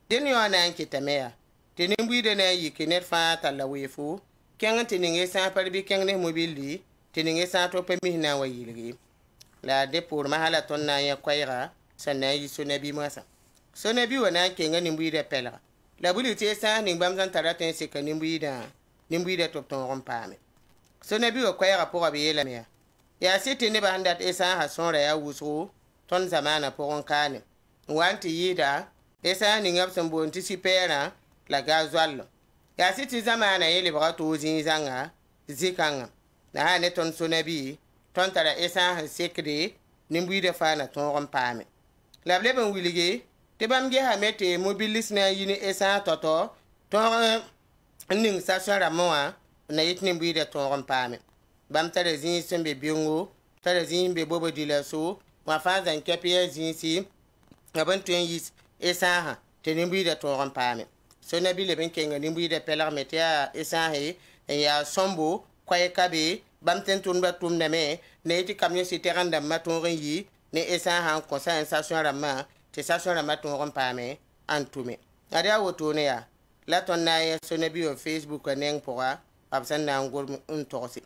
den yo nan kitamea te nimbu de na yikinet fa tala wefu kenga te ninge sa parbi kenga mobili te ninge sa to pe mihna wa yilgi la de pour mahala ton na ya kwaira sanna yi sunabi masa sunabi wana kenga nimbu de pelra la buli te sa ning bam san taraten se kan nimbu da top ton rompame sunabi wa kwaira pour abiyela me ya siti ne ba handat esa ha sonra ya wusu ton zamana pour kane wanti yida esa ning absan bo anticipera la gazwallo ya siti zamana yele ba to zin zanga zikanga na ha ne ton sunabi ton tara esa ha sekre nimbu da fana ton rompame la bleben wilige te bam ge ha mete mobilis na yini esa toto ton ning sa shara moa na yitni nimbu da ton rompame bam tara zin sembe biongo tara zin be bobo dilaso wa fa zan kepiye zin si gaban tun yis esa ha te nimbu da ton rompame so na bi le ben kenga nimbu da pelar mete ya esa he ya sombo kwaye kabe bam ten tun ba tum na me ne yiti kamyo si teranda maton yi ne esa ha ko sa station rama te station rama ton rompame antume ada woto ne ya la ton na ya so na bi o Facebook neng pora absan na ngor untosi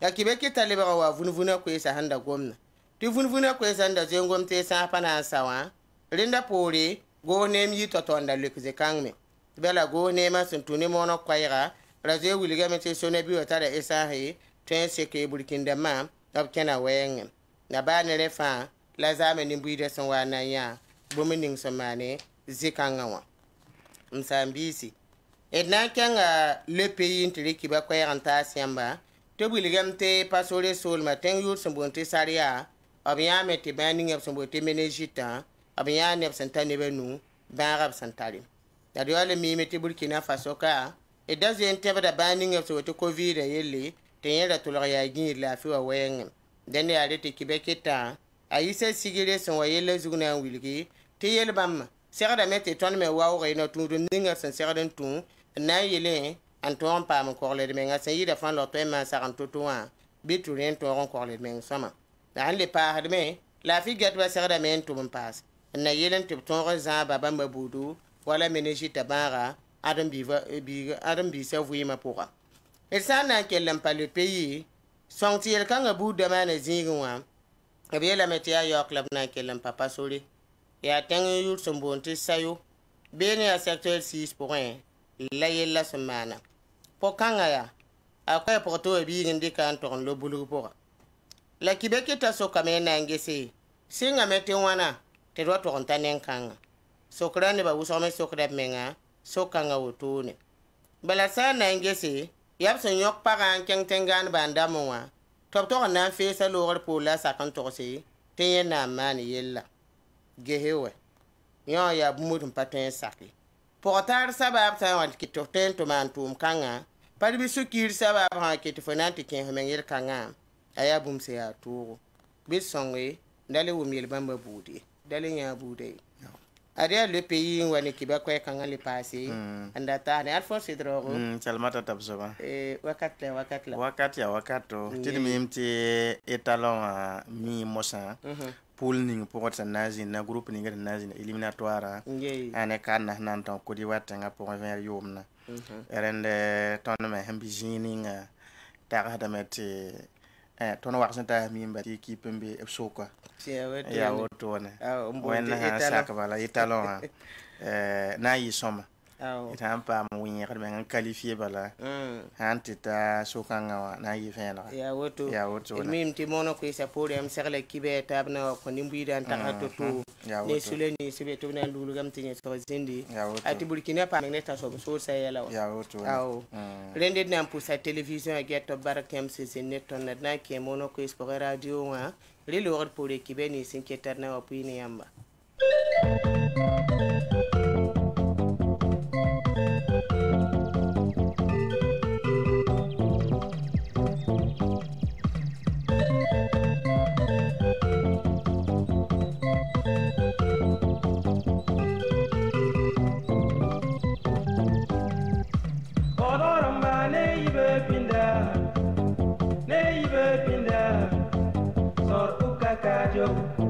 ya kibe ki taliba wa vunvuna ko esa handa gomna ti vunvuna ko esa handa zengom te sa pana sawa rinda pore go nem yi totonda lekze kangme bela go nema suntuni mono kwaira raze wuliga mete so na bi o tara esa he ten seke burkinda ma ab kena weng na ba ne refa la zame ni buide son wana ya bomening somane zikanga wa msambisi edna kanga le pays intri ki ba kwaya anta siamba to buligamte pasore sol ma ten yur sombonte saria abya mete baning ab sombonte menejita abya ne absentane benu ba rab santari da diole mi mete burkina faso ka e daze entebe da baning ab sombonte covid yelle tenyera tulga ya gin la fi wa weng den ya rete kibeketa ayise sigire son wa yelle zugna wilgi te yel bam segada mete ton me wa o no tu ninga sen segada tu na yele anton pa mo ko le menga sen yida fan lo pe ma saran to wa bitu ren to ron ko le men sama dan le pa hadme la fi get wa segada men tu pas na yelen te ton za baba mabudu wala meneji tabara adam bi se ma pour et ça n'a qu'elle pas le pays sont-ils quand un bout de main zingwa et bien la métier york la n'a qu'elle pas soli et attend eu son bonté sayo bien à secteur 6 pour un la yella semana pour quand ya après pour toi bi indi kan ton le boulot pour la kibeke ta so kamena ngese singa mete wana te do to ontanen kan so krane ba usome so krab menga so kanga wotune bala sa na ngese yab sen yok pagan keng tengan banda mowa top to na fe sa lor pour la sa kan to se te na mani yella gehewe yo ya bumudum patin sakli portar sabab sa wan ki to ten to man tum kanga par bi sukir sabab ha ki to fanati ken men yel kanga aya bum se ya turu bi songwe dale wo mil bamba budi dale nya bude aria le pays wani ki ba ko kanga le passé anda ta ne alfo sidro salmata tabsoba wakati wakato tidi mimti etalon mi mosa pool ning pour ta nazi na groupe ning nazi éliminatoire ane kan nan ton ko di watanga pour vers yomna rende ton me hambi jining ta hada meti ton waxanta mi mbati équipe mbi soka ya wotone wena sakabala italon na yi soma itam pa mo yin xar men qualifier bala hantita sokanga wa na yi fena ya woto mim ti mono ko isa podium serle kibe tabna ko nimbu dan ta to to ne suleni sibe to na lulu gam tinye so zindi ati burkina pa men ta so sa yela ya woto rende na pour sa télévision get to barakem se neton na ke mono ko sport radio wa lilo pour kibe ni sinketar na wa puini yamba Yo.